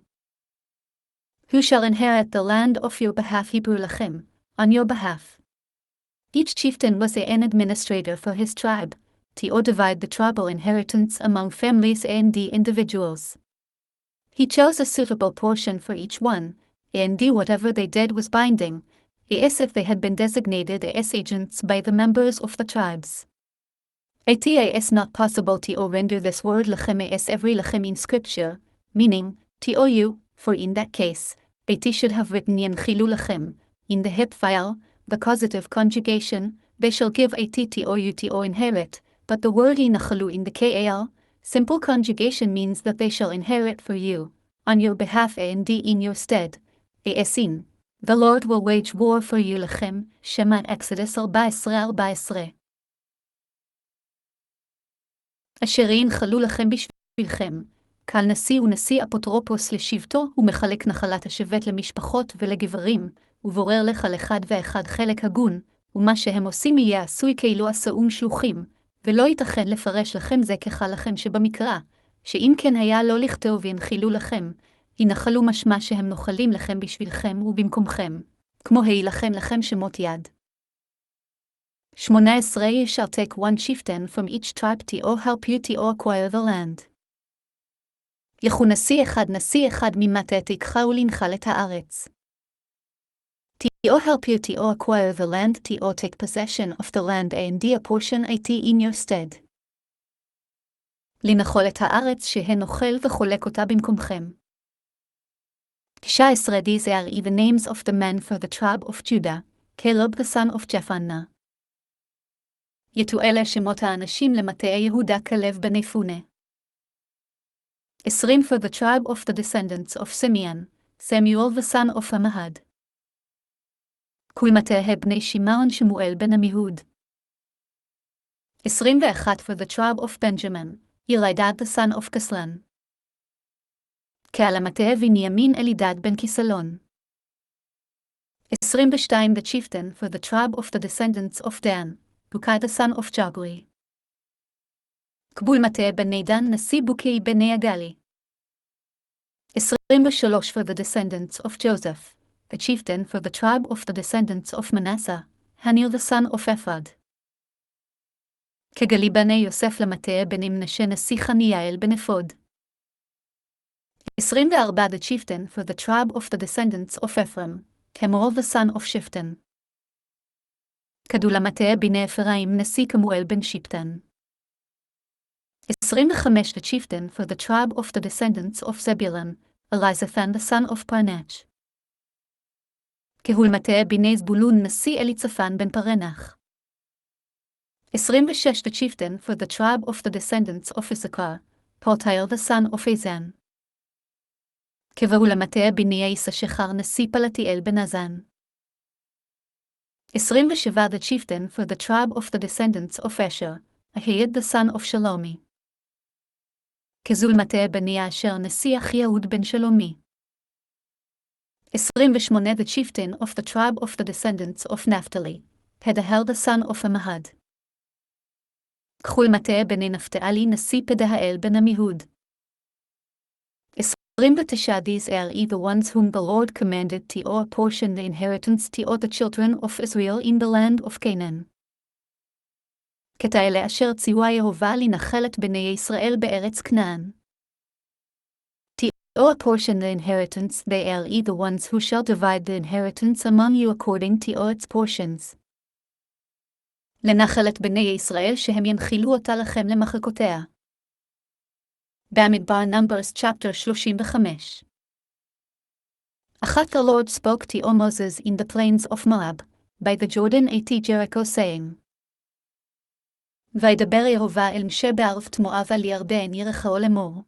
Who shall inherit the land of your behalf Hebrew lachem, on your behalf. Each chieftain was an administrator for his tribe, to divide the tribal inheritance among families and the individuals. He chose a suitable portion for each one, and whatever they did was binding, as if they had been designated as agents by the members of the tribes. It is not possible to render this word lachem as every lachem in scripture, meaning, to, for in that case, it should have written yanchilu lachem, in the hip file, the causative conjugation, they shall give to inherit, but the word inachalu in the kal, simple conjugation means that they shall inherit for you, on your behalf and in your stead, asin, The Lord will wage war for you לכם, Shemot Exodus 14:14. אשר ינחלו לכם בשבילכם, קל נשיא ונשיא אפוטרופוס לשבטו, ומחלק נחלת השבט למשפחות ולגברים, ובורר לך אחד ואחד חלק הגון, ומה שהם עושים יהיה עשוי כאילו עשאום שלוחים, ולא ייתכן לפרש לכם זה ככה לכם שבמקרא, שאם כן היה לא לכתוב ינחילו לכם, ינחלו משמע שהם נוחלים לכם בשבילכם ובמקומכם, כמו הילחם לכם שמות יד. 18 You shall take one chieftain from each tribe to help you to acquire the land. לכו נשיא אחד ממטה תיקחה ולנחל את הארץ. To help you to acquire the land to take possession of the land and a portion it in your stead. לנחול את הארץ שהן אוכל וחולק אותה במקומכם. 19 These are the names of the men for the tribe of Judah, Caleb the son of Jephunneh. יתו אלה שמות האנשים למטה יהודה כלב בן יפונה. 20 For the tribe of the descendants of Simeon, Samuel the son of Amahad. כל מטה בני שמעון שמואל בן עמיהוד. 21 For the tribe of Benjamin, Elidad the son of Kaslan. כעל המטה בנימין אלידד בן כיסלון. 22 The chieftain for the tribe of the descendants of Dan, Bukai the son of Jagri. קבול מטה בני דן נשיא בוקי בני הגלי. 23 For the descendants of Joseph, the chieftain for the tribe of the descendants of Manasseh, Hanil the son of Ephod. כגלי בני יוסף למטה בני מנשה נשיא חניאל בן אפוד. 24 The chieftain for the tribe of the descendants of Ephraim, Kemuel the son of Shoftim. כדו למטה בני אפרים נשיא כמואל בן שפטן. 25 The chieftain for the tribe of the descendants of Zebulun, Elizathan the son of Parnach. כהול מטה בני זבולון נשיא אליצפן בן פרנח. 26 The chieftain for the tribe of the descendants of Issachar, Paltiel the son of Azan. כבהול מטה בני יששכר נשיא פלטיאל בן עזן. 27 The chieftain for the tribe of the descendants of Asher, Ahiad the son of Shalomi. כזול מטה בני אשר נשיא אחיהוד בן שלומי. 28 The chieftain of the tribe of the descendants of Naphtali, Pedahel the son of Amahad. כחול מטה בני נפתלי נשיא פדהאל בן עמיהוד. 29 These are the ones whom the Lord commanded to apportion the inheritance to the children of Israel in the land of Canaan. כתאלה אשר ציווה יהובה לנחל את בני ישראל בארץ כנען. To apportion the inheritance they are the ones who shall divide the inheritance among you according to its portions. לנחל את בני ישראל שהם ינחילו אותה לכם למחלקותיה. Bamidbar Numbers chapter 35. The Lord spoke to Moses in the plains of Moab, by the Jordan at Jericho, saying, וידבר יהובה אל משה בערבת מואב על ירדן ירחו לאמור.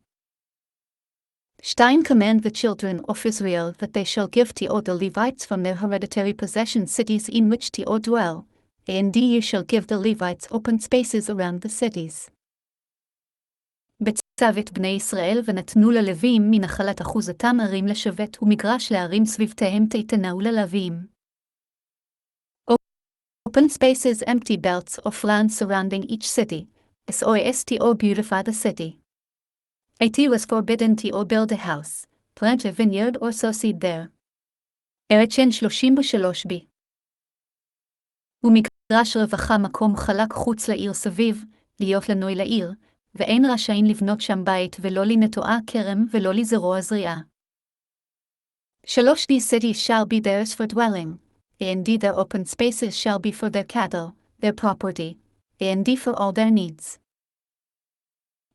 2 Command the children of Israel that they shall give to all the Levites from their hereditary possession cities in which to all dwell, and ye shall give the Levites open spaces around the cities. בצוות בני ישראל ונתנו ללווים מנחלת אחוזתם ערים לשבת ומגרש לערים סביבתיהם תיתנו ללווים. Open spaces empty belts of land surrounding each city, SOSTO beautify the city. It was forbidden to build a house, plant a vineyard or sow seed there. ארצ'ן 33b. ומגרש רווחה מקום חלק חוץ לעיר סביב, להיות לנוי לעיר, ואין רשאין לבנות שם בית ולא לנטועה כרם ולא לזרוע זריעה. 3 These cities shall be theirs for dwelling, and their open spaces shall be for their cattle, their property, and for all their needs.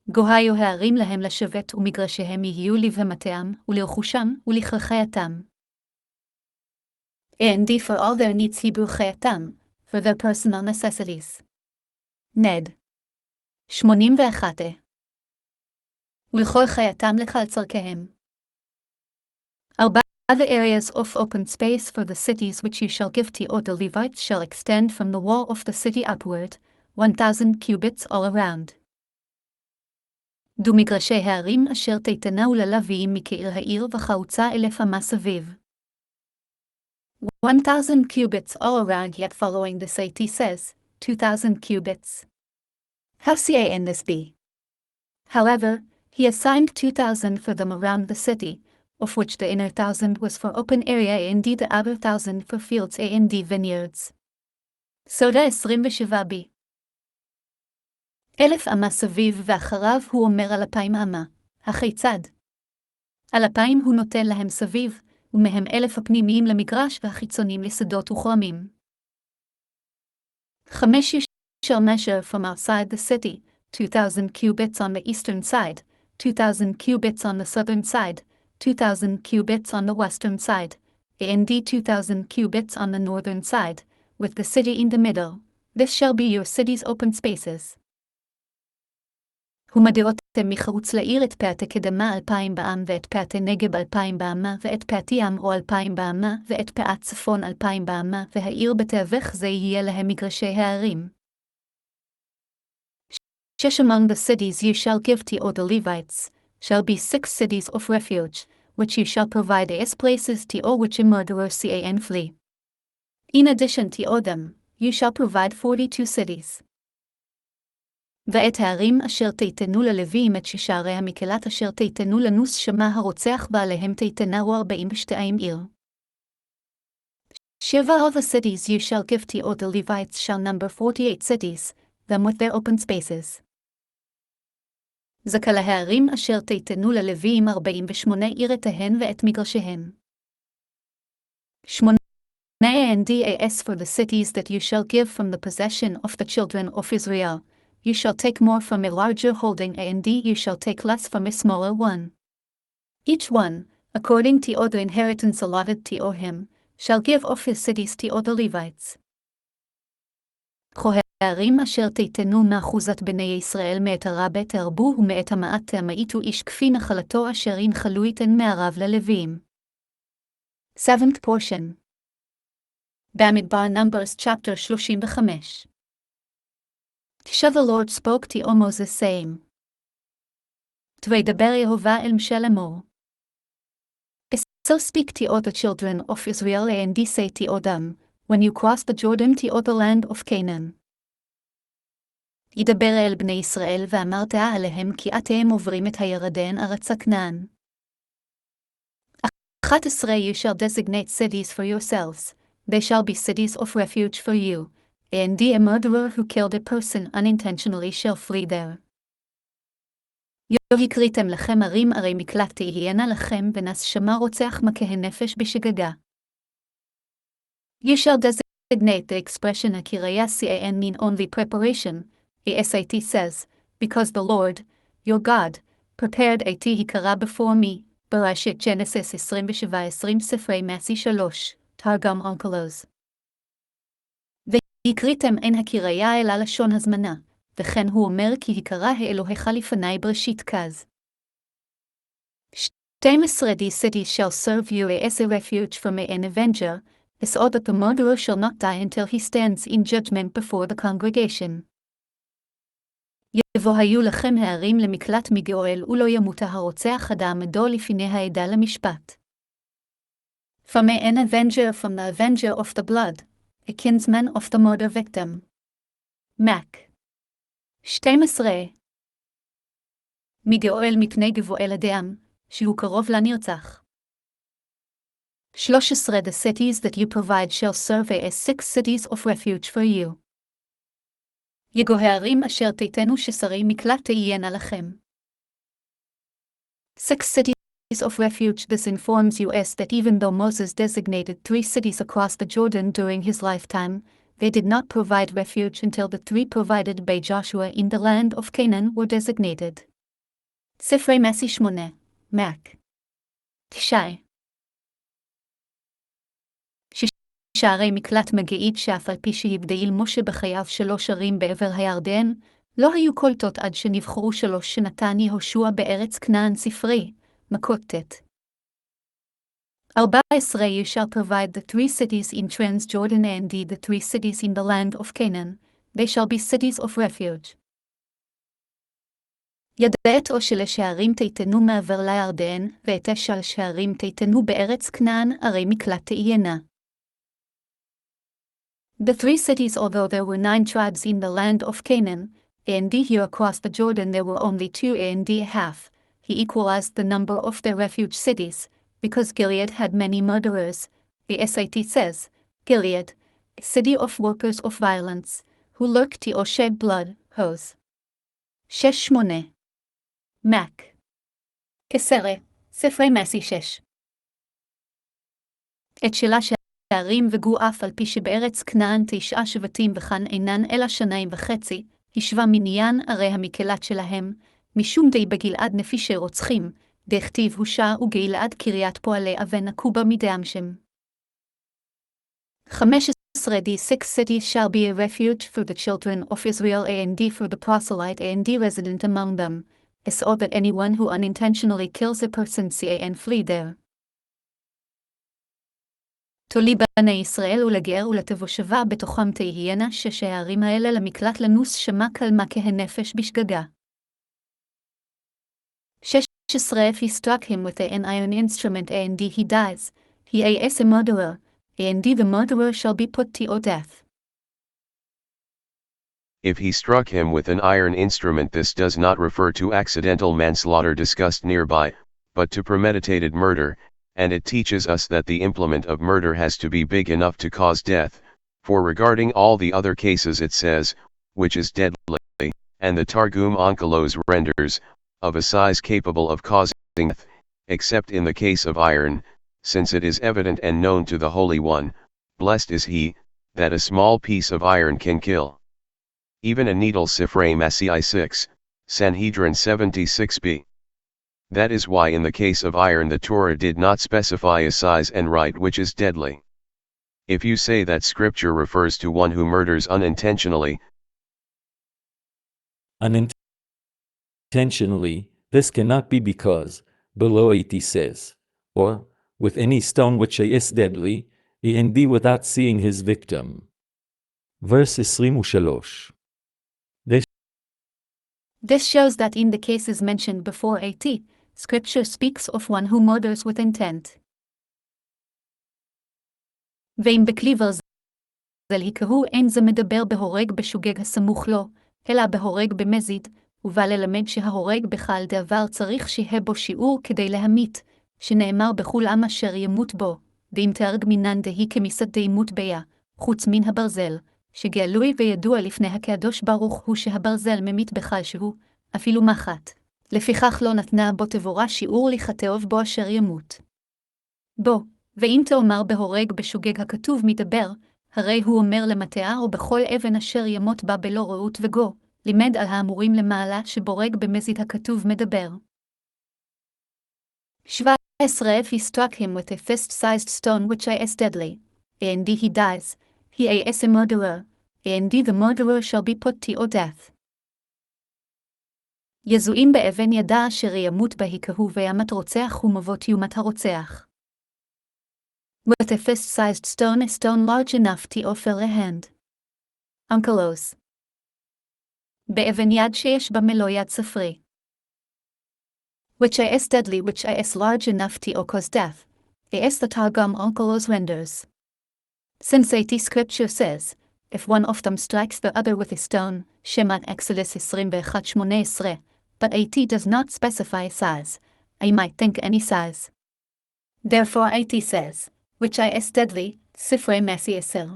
גוהיו הערים להם לשבת ומגרשיהם יהיו לבהמתם ולרכושם ולכלכייתם. And for all their needs hebrew חייתם, for their personal necessities. נד 81. ולכל חייתם לך על צרכיהם. Other areas of open space for the cities which you shall give to the Levites shall extend from the wall of the city upward, 1,000 cubits all around. מגרשי הערים אשר תיתנו ללוויים מקיר העיר וחוצה 1,000 אמה סביב. 1,000 cubits all around, yet following this he says, 2,000 cubits. How can this be? However, he assigned 2,000 for them around the city, of which the inner 1,000 was for open area and the outer 1,000 for fields and vineyards. סודה 27b. 1,000 אמה סביב ואחריו הוא אומר 2,000 אמה. הכיצד? 2,000 הוא נותן להם סביב, ומהם 1,000 הפנימיים למגרש והחיצונים לשדות וכרמים. 5 You shall measure from outside the city, 2,000 cubits on the eastern side, 2,000 cubits on the southern side, 2,000 cubits on the western side, and 2,000 cubits on the northern side, with the city in the middle. This shall be your city's open spaces. ומדעותם מחוץ לעיר את פאתי קדמה 2,000 בעם ואת פאתי נגב 2,000 בעמה ואת פאתי ים או 2,000 בעמה ואת פאת צפון 2,000 בעמה והעיר בתווך זה יהיה להם מגרשי הערים. 6 Among the cities you shall give to the Levites, shall be 6 cities of refuge, which you shall provide as places to all which a murderer can flee. In addition to all them, you shall provide 42 cities. ואת הערים אשר תיתנו ללוויים את שערי המקלט אשר תיתנו לנוס שמה הרוצח בעליהם תיתנו 42 עיר. 7 All the cities you shall give to all the Levites shall number 48 cities, them with their open spaces. זכה להערים אשר תיתנו ללוויים 48 עירתהן ואת מגרשיהן. 8 And as for the cities that you shall give from the possession of the children of Israel, you shall take more from a larger holding and you shall take less from a smaller one. Each one, according to all the inheritance allotted to him, shall give of his cities to all the Levites. הערים אשר תיתנו מאחוזת בני ישראל מאת הרבה תרבו ומאת המעט תמעיטו איש כפי נחלתו אשר ינחלו יתן מערב ללוויים. 7th portion. Bamidbar Numbers chapter 35. The Lord spoke to Moses saying, וידבר יהוה אל משה לאמור. So speak to all the children of Israel and say to them, when you cross the Jordan to all the land of Canaan. ידבר אל בני ישראל ואמרת עליהם כי אתם עוברים את הירדן ארץ הכנען. 11 You shall designate cities for yourselves, they shall be cities of refuge for you, and a murderer who killed a person unintentionally shall flee there. הקריתם לכם ערים ערי מקלט תהיינה לכם ונס שמה רוצח מכהן נפש בשגגה. You shall designate the expression הקריה can mean only preparation, as it says, because the Lord, your God, prepared a Vayikra before me, Bereishit Genesis 27-20 ספרי מסי 3, תרגם אונקלוז. והקריתם אין הקריה אלא לשון הזמנה, וכן הוא אומר כי יקרא האלוהיך לפני בראשית כז. 12 These cities shall serve you as a refuge from an avenger, so that the murderer shall not die until he stands in judgment before the congregation. יבוא היו לכם הערים למקלט מגאול ולא ימות הרוצח עד עמדו לפני העדה למשפט. From an avenger from the avenger of the blood, a kinsman of the murder victim. Mac. 12 מגאול מפני גבואל אדם, שהוא קרוב לנרצח. 13 The cities that you provide shall serve as 6 cities of refuge for you. יגו הערים אשר תיתנו ששרי מקלט תהיינה לכם. 6 cities of refuge. This informs you as that even though Moses designated 3 cities across the Jordan during his lifetime, they did not provide refuge until the 3 provided by Joshua in the land of Canaan were designated. ספרי מסי 8, Mac. 9 שערי מקלט מגעית שאף על פי שהבדיל משה בחייו 3 ערים בעבר הירדן, לא היו קולטות עד שנבחרו 3 שנתן יהושע בארץ כנען ספרי, מכות ט'. 14 You shall provide the 3 cities in Transjordan and the 3 cities in the land of Canaan, they shall be cities of refuge. ידעת או שלשערים תיתנו מעבר לירדן, ואת שלשערים תיתנו בארץ כנען, הרי מקלט תהיינה. The 3 cities, although there were 9 tribes in the land of Canaan, and here across the Jordan there were only 2 and a half, he equalized the number of their refuge cities, because Gilead had many murderers. The SAT says, Gilead, a city of workers of violence, who lurked or shed blood, hose. 6-8 Mac. כסרא, ספרי מסי 6. את שלה שערים וגו אף על פי שבארץ כנען 9 שבטים וכאן אינן אלא 2.5, השווה מניין ערי המקלט שלהם, משום די בגלעד נפישי רוצחים, דכתיב הושע וגלעד קריית פועלי אבן עקובה מדעם שם. 15 The 6 cities shall be a refuge for the children of Israel and for the proselyte and resident among them, so that anyone who unintentionally kills a person see and flee there. תולי בני ישראל ולגר ולתבושבה בתוכם תהיינה 6 הערים האלה למקלט לנוס שמה כלמה כהנפש בשגגה. 16 If he struck him with an iron instrument and he dies, he is a murderer, and the murderer shall be put to death. If he struck him with an iron instrument, this does not refer to accidental manslaughter discussed nearby, but to premeditated murder, and it teaches us that the implement of murder has to be big enough to cause death, for regarding all the other cases it says, which is deadly, and the Targum Onkelos renders, of a size capable of causing death, except in the case of iron, since it is evident and known to the Holy One, blessed is he, that a small piece of iron can kill. Even a needle Sifrei Massei 6, Sanhedrin 76b. That is why in the case of iron the Torah did not specify a size and rite which is deadly. If you say that scripture refers to one who murders unintentionally, this cannot be because, below 80 says, or, with any stone which is deadly, and without seeing his victim. Verse 23. This shows that in the cases mentioned before 80, Scripture speaks of one who murders with intent. ואם בכלי ברזל יקראו אין זה מדבר בהורג בשוגג הסמוך לו, אלא בהורג במזיד, ובא ללמד שההורג בכל דבר צריך שיהיה בו שיעור כדי להמית, שנאמר בכל עם אשר ימות בו, ואם תהרג מינן דהי כמיסת דהימות ביה, חוץ מן הברזל, שגלוי וידוע לפני הקדוש ברוך הוא שהברזל ממית בכל שהוא, אפילו מחט. לפיכך לא נתנה בו תבורה שיעור לכתוב בו אשר ימות. בו, ואם תאמר בהורג בשוגג הכתוב מדבר, הרי הוא אומר למטעה או בכל אבן אשר ימות בה בלא רעות וגו, לימד על האמורים למעלה שבורג במזיד הכתוב מדבר. 17 If he struck him with a fist-sized stone which is deadly, and he dies, he is a murderer, and the murderer shall be put to death. יזועים באבן ידע אשר ימות בה יקהו וימת רוצח ומבות יומת הרוצח. With a fist-sized stone, a stone large enough to offer a hand. Onkelos. באבן יד שיש בה מלוא יד ספרי. Which is deadly, which is large enough to cause death, is the Targum Onkelos renders. Since 80 scripture says, if one of them strikes the other with a stone, Shemot Exodus 21:18, but 80 does not specify a size, I might think any size. Therefore 80 says, which is deadly, ספרי מסי 10.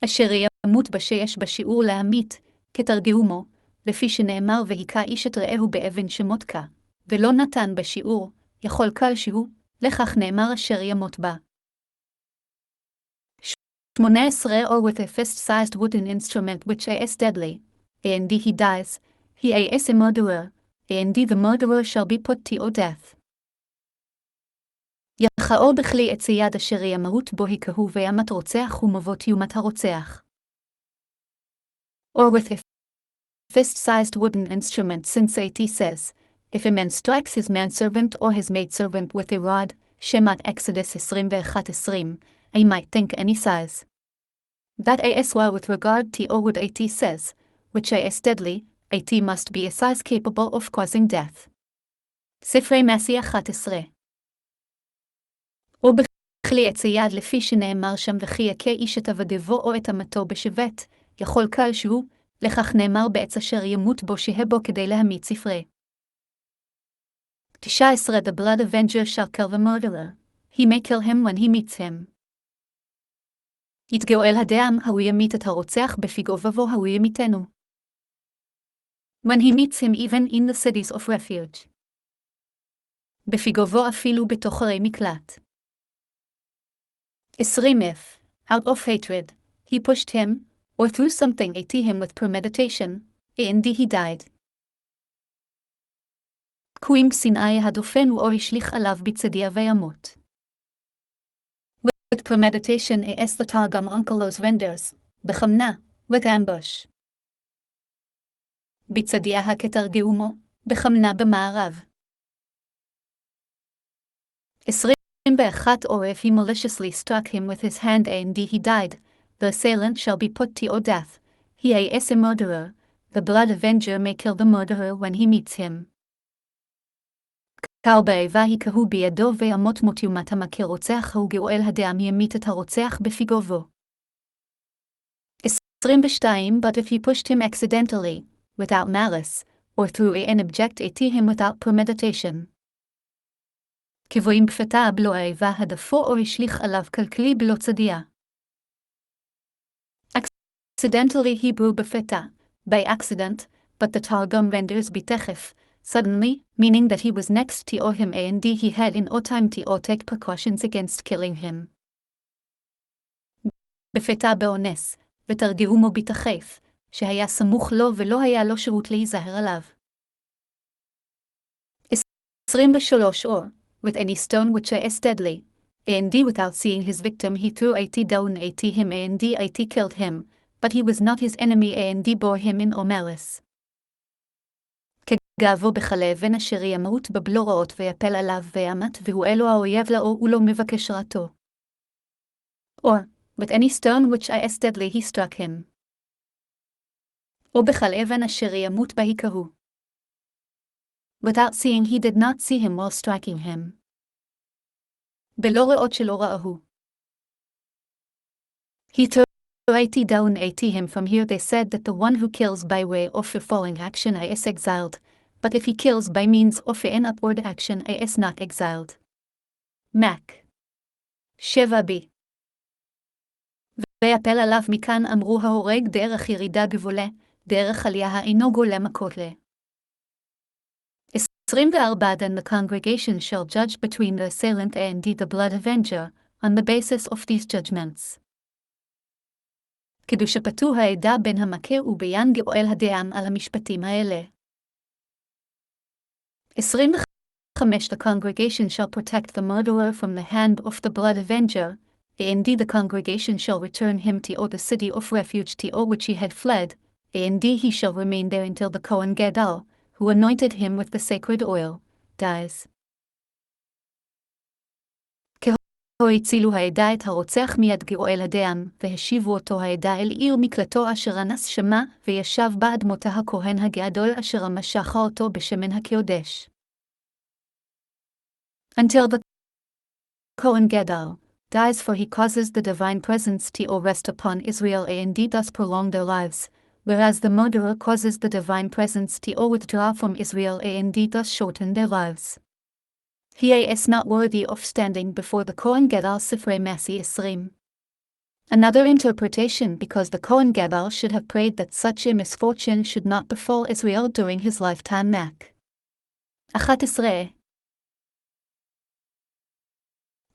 אשר ימות בשיש בשיעור להמית, כתרגומו, לפי שנאמר והיכה איש את רעהו באבן שמותקה, ולא נתן בשיעור, יכול קל שהוא, לכך נאמר אשר ימות בה. 18 Or with a fist-sized wooden instrument which is deadly, and he dies, he is a murderer, and the murderer shall be put to death. יחאו בכלי עץ יד אשר ימות בו יקהו וימת רוצח ומבות יומת הרוצח. Or with a fist-sized wooden instrument, since 80 says, if a man strikes his manservant or his maidservant with a rod, Shemot Exodus 21:20, I might think any size. That as well with regard to what it says, which is deadly, it must be a size capable of causing death. ספרי מסי 11. או בכלי הצייד לפי שנאמר שם וכי יכה איש את עבדו או את אמתו בשבט, יכול קל שהוא, לכך נאמר בעץ אשר ימות בו שיהיה בו כדי להמית ספרי. 19 The blood avenger shall kill the murderer. He may kill him when he meets him. יתגאל הדם, הוא ימית את הרוצח בפגעו הוא ימיתנו. When he meets him even in the cities of refuge. בפגעו אפילו בתוך ערי מקלט. 20 If, out of hatred, he pushed him, or threw something at him with premeditation, and he died. קוים שנאי הדופן או השליך עליו בצדיה וימות. With premeditation as the targum onkelos renders, בכמנה, with ambush. בצדיה הכתרגאומו, בכמנה במערב. 21 Or if he maliciously struck him with his hand and he died, the assailant shall be put to death. He is a murderer, the blood avenger may kill the murderer when he meets him. Vayikra הוא בידו וימות מות יומת המכה רוצח הוא גואל הדם ימית את הרוצח בפגעו. 22 But if he pushed him accidentally, without malice, or threw an object at him without premeditation. כבואים בפתה בלו האיבה הדפו או השליך עליו כלכלי בלו צדיה. Accidentally Hebrew בפתה, by accident, but the Targum renders בתכף, suddenly, meaning that he was next to him and he had in no time to take precautions against killing him. בפתה באונס, ותרגאומו בתכף, שהיה סמוך לו ולא היה לו שירות להיזהר עליו. 23 Or, with any stone which is deadly, and without seeing his victim he threw it down at him and it killed him, but he was not his enemy and bore him in no malice. כגעבו בחלה אבן אשר ימות בבלו רעות ויפל עליו וימת והוא אלו האויב לאו ולא מבקש רעתו. Or, with any stone which is deadly he struck him. או בחל אבן אשר ימות בהיקהו. Without seeing he did not see him while striking him. בלא רעות שלא ראהו. He threw it down at him. From here they said that the one who kills by way of a falling action is exiled, but if he kills by means of an upward action is not exiled. Mac. 7b. ויפל עליו מכאן אמרו ההורג דרך ירידה גבולה, דרך עלייה אינו גולה מכות לה. 24 Then the congregation shall judge between the assailant and the blood avenger, on the basis of these judgments. כדו שפטו העדה בין המכה ובין גואל הדם על המשפטים האלה. 25 The congregation shall protect the murderer from the hand of the blood avenger, and the congregation shall return him to the city of refuge to which he had fled, and he shall remain there until the Kohen Gadol, who anointed him with the sacred oil, dies. הצילו העדה את הרוצח מיד גואל הדם, והשיבו אותו העדה אל עיר מקלטו אשר אנס שמה, וישב באדמות הכהן הגדול אשר משחה אותו בשמן הקודש. Until the Kohen Gadol dies, for he causes the divine presence to rest upon Israel and thus prolong their lives, whereas the murderer causes the divine presence to withdraw from Israel and thus shorten their lives. He is not worthy of standing before the Kohen Gadol. Sifrei Masei 20. Another interpretation, because the Kohen Gadol should have prayed that such a misfortune should not befall Israel during his lifetime. Mac. 11.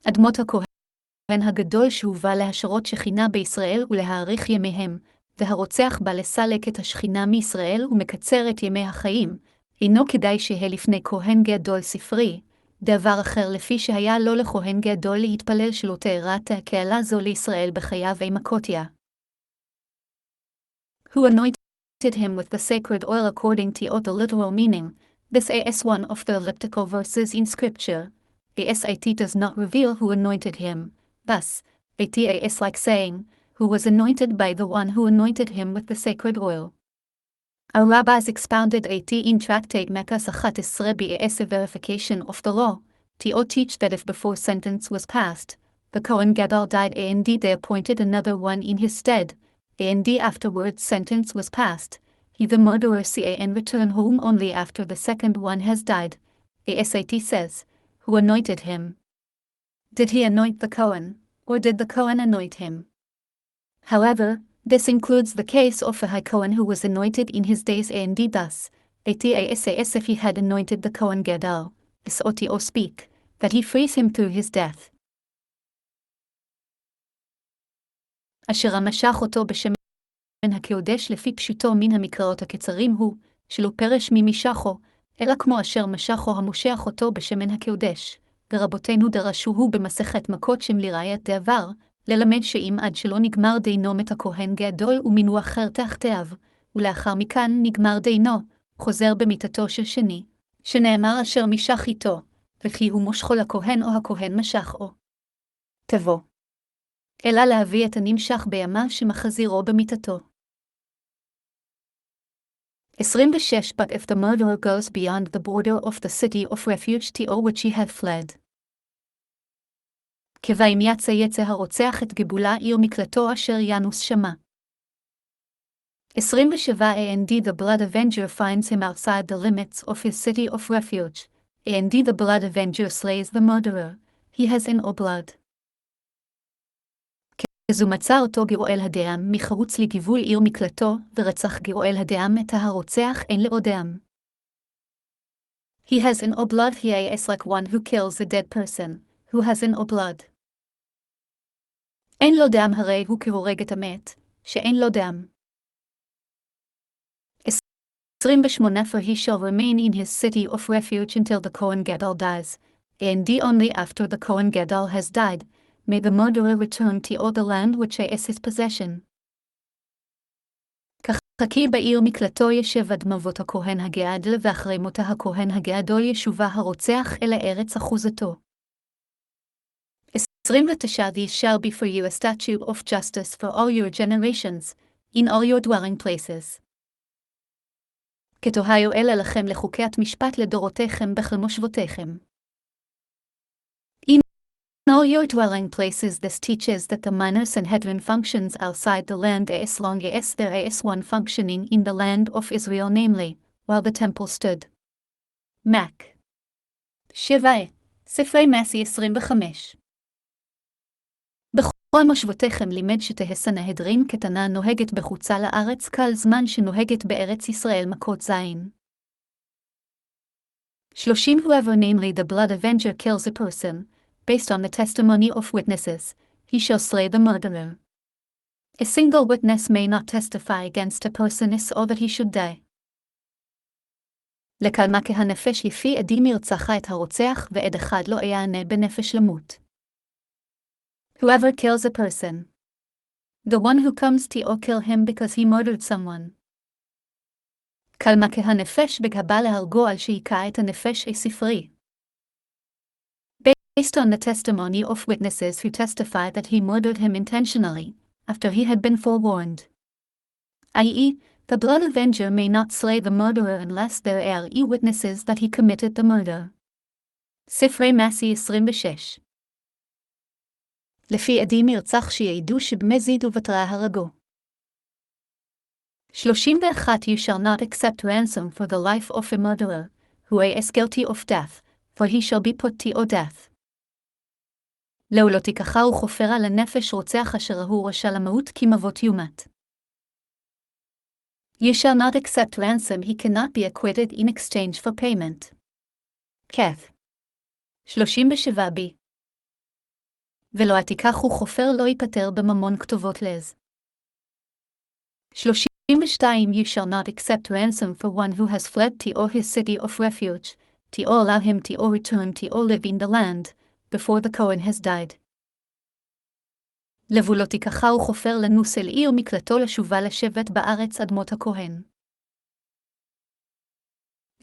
אדמות הכהן הגדול שהובא להשרות שכינה בישראל ולהאריך ימיהם, והרוצח בא לסלק את השכינה מישראל ומקצר את ימי החיים, אינו כדאי שיהיה לפני כהן גדול ספרי, דבר אחר לפי שהיה לו לכהן גדול להתפלל שלא תארת הקהלה זו לישראל בחייו מכותיה. Who anointed him with the sacred oil according to the literal meaning, this is one of the elliptical verses in scripture, Asat does not reveal who anointed him. Thus, At is like saying, who was anointed by the one who anointed him with the sacred oil. Our rabbis expounded At in Tractate Mekas 11 B'As verification of the law. To teach that if before sentence was passed, the Kohen Gadol died and they appointed another one in his stead, and afterwards sentence was passed, he the murderer can return home only after the second one has died. Asat says, who anointed him? Did he anoint the Kohen, or did the Kohen anoint him? However, this includes the case of a high Kohen who was anointed in his days and thus, Atas if he had anointed the Kohen Gadol, or speak, that he frees him through his death. אשר המשך אותו בשמן הקודש לפי פשוטו מן המקראות הקצרים הוא, שלא פרש ממשחו, אלא כמו אשר משחו המושך אותו בשמן הקודש. ורבותינו דרשוהו במסכת מכות שם לראיית דבר, ללמד שאם עד שלא נגמר דינו מת הכהן גדול ומינו אחר תחתיו, ולאחר מכן נגמר דינו, חוזר במיתתו של שני, שנאמר אשר משך איתו, וכי הוא מושכו לכהן או הכהן משכו. תבוא. אלא להביא את הנמשך בימיו שמחזירו במיתתו. 26 But if the murderer goes beyond the border of the city of refuge to which he had fled. כבאים יצא הרוצח את גבולה עיר מקלטו אשר ינוס שמה. 27 And the blood avenger finds him outside the limits of his city of refuge, and the blood avenger slays the murderer, he has in all blood. כזו מצא אותו גרועל הדם מחרוץ לגבול עיר מקלטו, ורצח גרועל הדם את הרוצח אין לעודם. He has in all blood. He is like one who kills a dead person, who has in all blood. אין לו דם הרי הוא כהורג את המת, שאין לו דם. 28 For he shall remain in his city of refuge until the Kohen Gadol dies, and only after the Kohen Gadol has died, may the murderer return to all the land which is his possession. כי בעיר מקלטו ישב עד מות הכהן הגדול, ואחרי מות הכהן הגדול ישובה הרוצח אל הארץ אחוזתו. 29 These shall be for you a statute of justice for all your generations, in all your dwelling places. כתוהיו אלה לכם לחוקת משפט לדורותיכם בכל מושבותיכם. In all your dwelling places this teaches that the minor Sanhedrin functions outside the land as long as there is one functioning in the land of Israel, namely, while the temple stood. Mac. 7. ספרי מסי 25. בכל מושבותיכם לימד שתהא סנהדרין קטנה נוהגת בחוצה לארץ כל זמן שנוהגת בארץ ישראל מכות זין. 30 Whoever namely the blood avenger kills a person, based on the testimony of witnesses, he shall slay the murderer. A single witness may not testify against a person or that he should die. לקלמה כהנפש לפי עדים ירצחה את הרוצח ועד אחד לא יענה בנפש למות. Whoever kills a person, the one who comes to or kill him because he murdered someone. קלמה כהנפש בגבה להרגו על שהיכה את הנפש ספרי. Based on the testimony of witnesses who testify that he murdered him intentionally, after he had been forewarned. I.e., the blood avenger may not slay the murderer unless there are witnesses that he committed the murder. ספרי מסי 26. לפי עדים ירצח שיעידו שבמזיד ובתרה הרגו. 31 You shall not accept ransom for the life of a murderer, who is guilty of death, for he shall be put to death. לאו לא תיקחה וחופרה לנפש רוצח אשר הוא רשע למות כי מות יומת. You shall not accept ransom. He cannot be acquitted in exchange for payment. כף. 37b. ולא תיקח וחופר לא ייפטר בממון כתובות לז. 32 You shall not accept ransom for one who has fled to or his city of refuge, to or allow him to or return to or live in the land, before the Kohen has died. לבו לא תיקחה וחופר לנוס אל עיר מקלטו לשובה לשבת בארץ עד מות הכהן.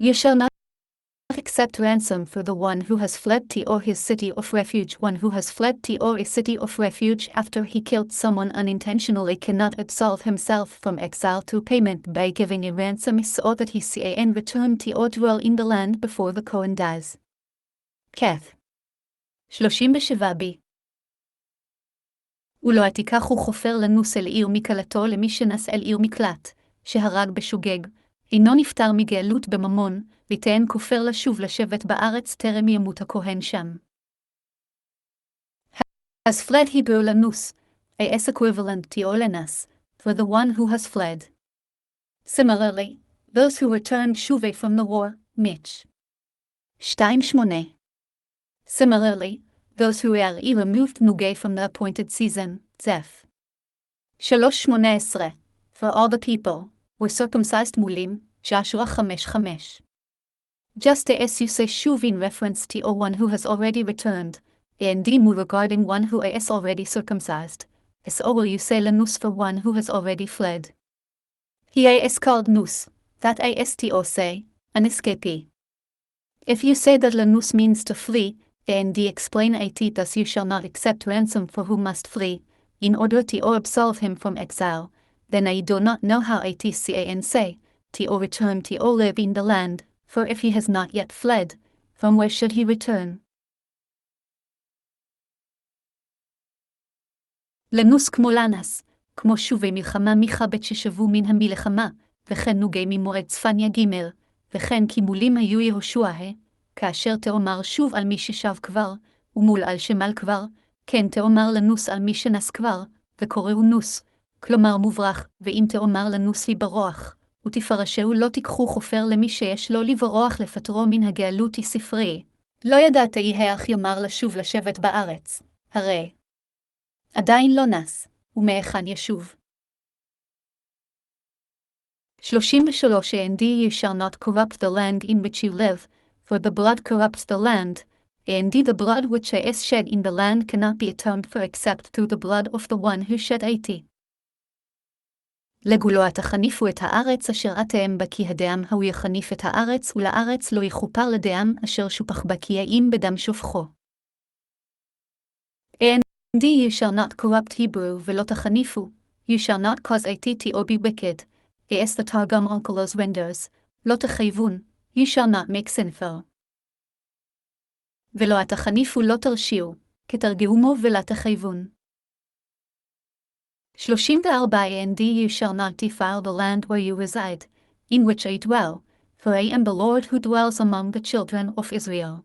You shall not accept ransom for the one who has fled to or his city of refuge. One who has fled to or a city of refuge after he killed someone unintentionally cannot absolve himself from exile through payment by giving a ransom so that he can return to or dwell in the land before the Kohen dies. Keth 37b ולא תיקח הוא חופר לנוס אל עיר מקלתו למי שנס אל עיר מקלט, שהרג בשוגג, אינו נפטר מגאלות בממון, ויתן כופר לשוב לשבת בארץ טרם ימות הכהן שם. Has fled Hebrew lanus, as equivalent to olenas, for the one who has fled. Similarly, those who returned shuve from the war, mich. 2:8. Similarly, those who are removed nuge from the appointed season, zeph. 3:18. For all the people were circumcised mulim, Joshua 5:5. Just as you say shuv in reference to one who has already returned, and dimu regarding one who is already circumcised, so will you say lanus for one who has already fled. He is called nus, that is to say, an escapee. If you say that lanus means to flee, and explain it thus you shall not accept ransom for who must flee, in order to or absolve him from exile, then I do not know how it can say, to or return to or live in the land, for if he has not yet fled, from where should he return? לנוס כמו לנס, כמו שובי מלחמה מחבט ששבו מן המלחמה, וכן נוגי ממועד צפניה ג', וכן כימולים היו יהושע, כאשר תאמר שוב על מי ששב כבר, ומול על שמל כבר, כן תאמר לנוס על מי שנס כבר, וקוראו נוס, כלומר מוברח, ואם תאמר לנוס לברוח, ותפרשהו לא תיקחו חופר למי שיש לו לברוח לפטרו מן הגאלות ספרי. לא ידעת יהיה אך יאמר לשוב לשבת בארץ, הרי עדיין לא נס, ומהיכן ישוב. 33 And ye shall not corrupt the land in which you live, for the blood corrupts the land, and the blood which is shed in the land cannot be atoned for except through the blood of the one who shed it. לגולו תחניפו את הארץ אשר אתם בה כי הדם הוא יחניף את הארץ ולארץ לא יכופר לדם אשר שופך בה כי אם בדם שופכו. And you shall not corrupt Hebrew ולא תחניפו, you shall not cause it to be wicked, as the Targum Onkelos renders, לא תחייבון, you shall not make sinful. ולא תחניפו לא תרשיעו, כתרגהומו ולא תחייבון. 34 And you shall not defile the land where you reside, in which I dwell, for I am the Lord who dwells among the children of Israel.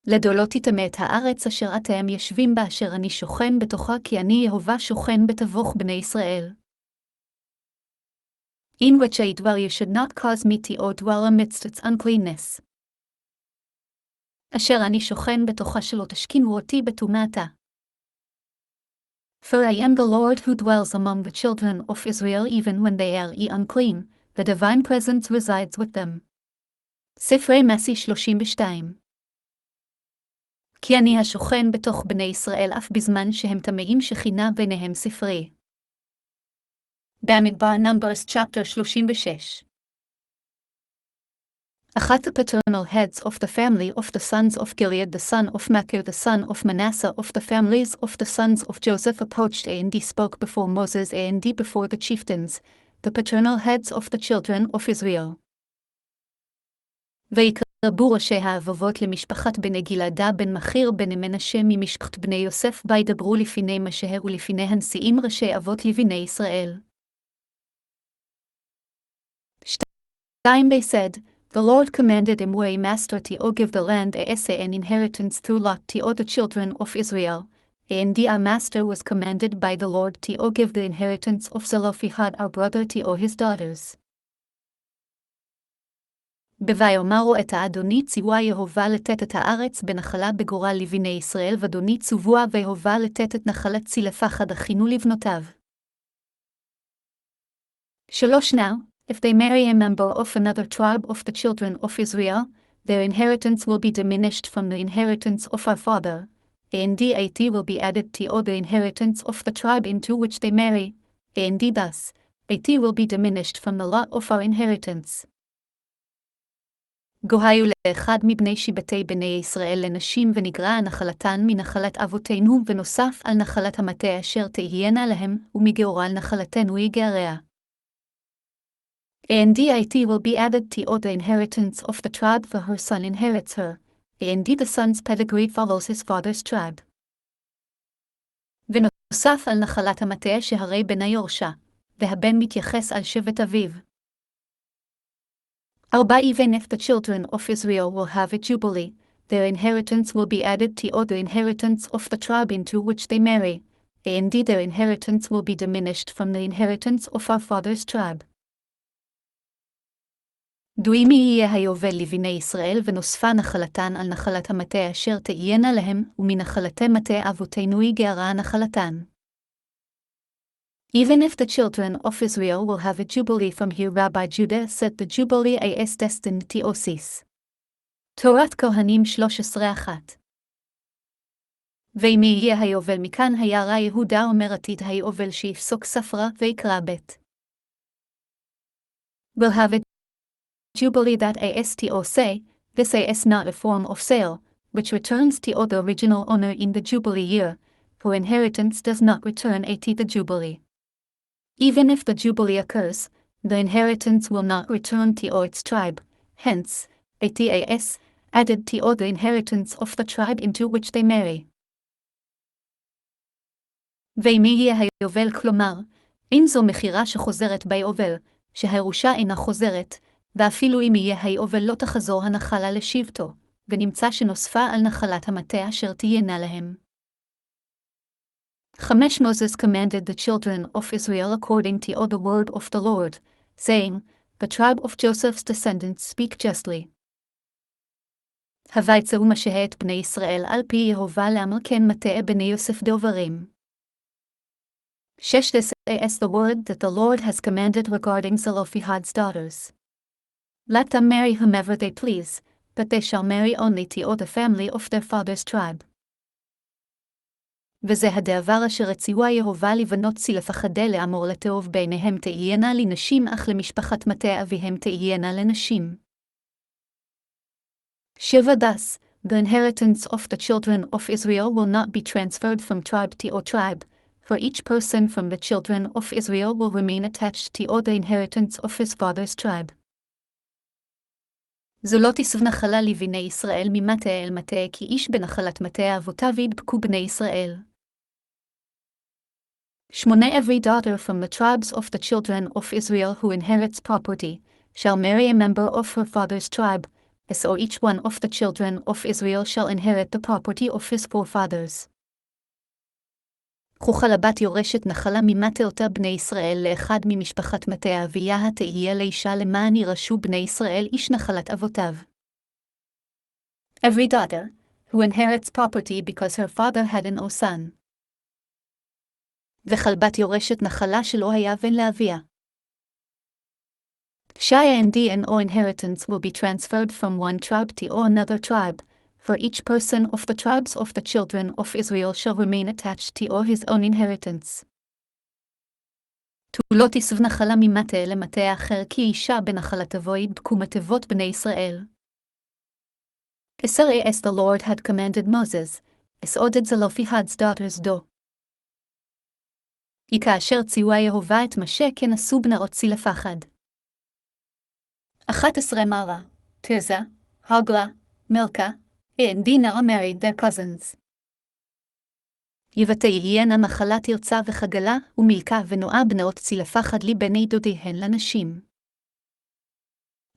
לדו לא תטמא את הארץ אשר אתם ישבים בה אשר אני שוכן בתוכה כי אני יהובה שוכן בתוך בני ישראל. In which I dwell you should not cause me to or dwell amidst its uncleanness. אשר אני שוכן בתוכה שלא תשכינו אותי בטומאתה. For I am the Lord who dwells among the children of Israel even when they are unclean, the divine presence resides with them. ספרי מסי 32 כי אני השוכן בתוך בני ישראל אף בזמן שהם טמאים שכינה ביניהם ספרי. Bamidbar Numbers chapter 36 Achat the paternal heads of the family of the sons of Gilead the son of Machir the son of Manasseh of the families of the sons of Joseph approached and spoke before Moses and before the chieftains, the paternal heads of the children of Israel. Vayikra ראשי האבבות למשפחת בני גלעדה בן מחיר בן מנשה ממשפחת בני יוסף וידברו לפני משה ולפני הנשיאים ראשי אבות לבני ישראל. 2 They said, The Lord commanded him way master to give the land as an inheritance through lot to all the children of Israel, and our master was commanded by the Lord to give the inheritance of Zelophehad our brother to all his daughters. בויאמרו את האדוני ציווה יהובה לתת את הארץ בנחלה בגורל לבני ישראל ואדוני צווה ויהובה לתת את נחלת צלפחד אחינו לבנותיו. 3 Now, if they marry a member of another tribe of the children of Israel, their inheritance will be diminished from the inheritance of our father, and deut will be added to all the inheritance of the tribe into which they marry, and thus, it will be diminished from the lot of our inheritance. גוהיו לאחד מבני שבטי בני ישראל לנשים ונגרע נחלתן מנחלת אבותינו ונוסף על נחלת המטה אשר תהיינה להם, ומגאורל נחלתנו יגרע. And deut will be added to the inheritance of the tribe for her son inherits her. And the son's pedigree follows his father's tribe. ונוסף על נחלת המטה שהרי בן היורשה, והבן מתייחס על שבט אביו. 4 Even if the children of Israel will have a jubilee, their inheritance will be added to the inheritance of the tribe into which they marry, and their inheritance will be diminished from the inheritance of our father's tribe. דוימי יהיה היובל לבני ישראל ונוספה נחלתן על נחלת המטה אשר תהיינה להם, ומנחלתי מטה אבותינו יגרע נחלתן. Even if the children of Israel will have a jubilee from here, Rabbi Judah said the jubilee is destined to cease. תורת כהנים 13:1. ואם יהיה היובל מכאן הירא יהודה אומר עתיד היובל שיפסוק ספרה ויקרא ב'. Will have a jubilee that is to say, this is not a form of sale, which returns to the original owner in the jubilee year, for inheritance does not return to the jubilee. Even if the jubilee occurs, the inheritance will not return to its tribe, hence, is added to the inheritance of the tribe into which they marry. ואם יהיה היובל כלומר, אין זו מכירה שחוזרת ביובל, שהירושה אינה חוזרת, ואפילו אם יהיה היובל לא תחזור הנחלה לשבטו, ונמצא שנוספה על נחלת המטה אשר תהיינה להם. 5 Moses commanded the children of Israel according to all the word of the Lord, saying, the tribe of Joseph's descendants speak justly. הוויצאו משהה את בני ישראל על פי יהובה לעמל כן מטה בני יוסף דברים. 6 This is the word that the Lord has commanded regarding Zelophehad's daughters. Let them marry whomever they please, but they shall marry only to all the family of their father's tribe. וזה הדבר אשר הציווה יהובה לבנות צלפחדה לאמור לתאוב ביניהם תהיינה לנשים אך למשפחת מטה אביהם תהיינה לנשים. 7 Thus, the inheritance of the children of Israel will not be transferred from tribe to tribe, for each person from the children of Israel will remain attached to all the inheritance of his father's tribe. זו לא תסב נחלה לבני ישראל ממטה אל מטה כי איש בנחלת מטה אבותיו ידבקו בני ישראל. 8 Every daughter from the tribes of the children of Israel who inherits property, shall marry a member of her father's tribe, so each one of the children of Israel shall inherit the property of his forefathers. כוחה לבת יורשת נחלה ממטה אותה בני ישראל לאחד ממשפחת מטה אביה תהיה לאישה למען ירשו בני ישראל איש נחלת אבותיו. Every daughter, who inherits property because her father had an son. וכלבת יורשת נחלה שלא היה בן לאביה. Shia and D&O inheritance will be transferred from one tribe to another tribe, for each person of the tribes of the children of Israel shall remain attached to all his own inheritance. לא תסב נחלה ממטה למטה אחר כי אישה בנחלת אבו ידבקו מטבות בני ישראל. 10 As the Lord had commanded Moses, so did Zelophehad's daughters do. כי כאשר ציווה יהובה את משה כן עשו בנאות צלפחד. 11 Mara, Tirza, Hogla, Milcah, and Dinah married their cousins. יהיינה נחלה תרצה וחגלה, ומילכה ונועה בנאות צלפחד לבני דודיהן לנשים.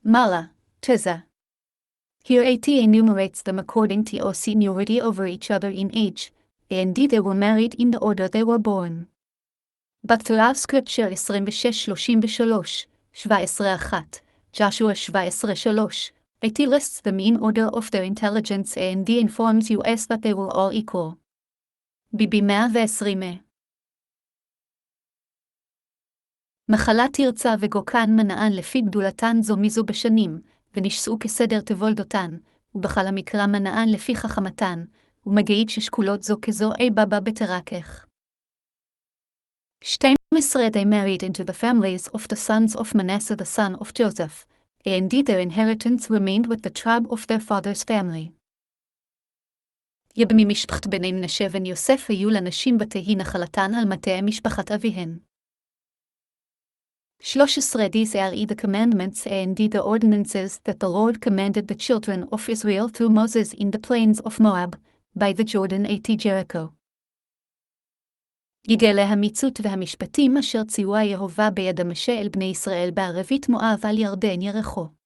Mala, Tirza. Here AT enumerates them according to their seniority over each other in age, and they were married in the order they were born. But throughout Scripture 26:33, 17:1, Joshua 17:3, it lists them in order of their intelligence and informs us that they were all equal. ביבי 120. מחלה תרצה וגוקן מנען לפי גדולתן זו מזו בשנים, ונשסעו כסדר תבולדותן, ובחל המקרא מנען לפי חכמתן, ומגעית ששקולות זו כזו בבא בתרקך. 12 They married into the families of the sons of Manasseh the son of Joseph, and their inheritance remained with the tribe of their father's family. יבמי משפחת בני מנשה בן יוסף היו לנשים בתהי נחלתן על מטה משפחת אביהן. 13 These are the commandments and the ordinances that the Lord commanded the children of Israel through Moses in the plains of Moab, by the Jordan at Jericho. יגלה המצות והמשפטים אשר ציווה יהובה ביד משה אל בני ישראל בערבית מואב על ירדן ירחו.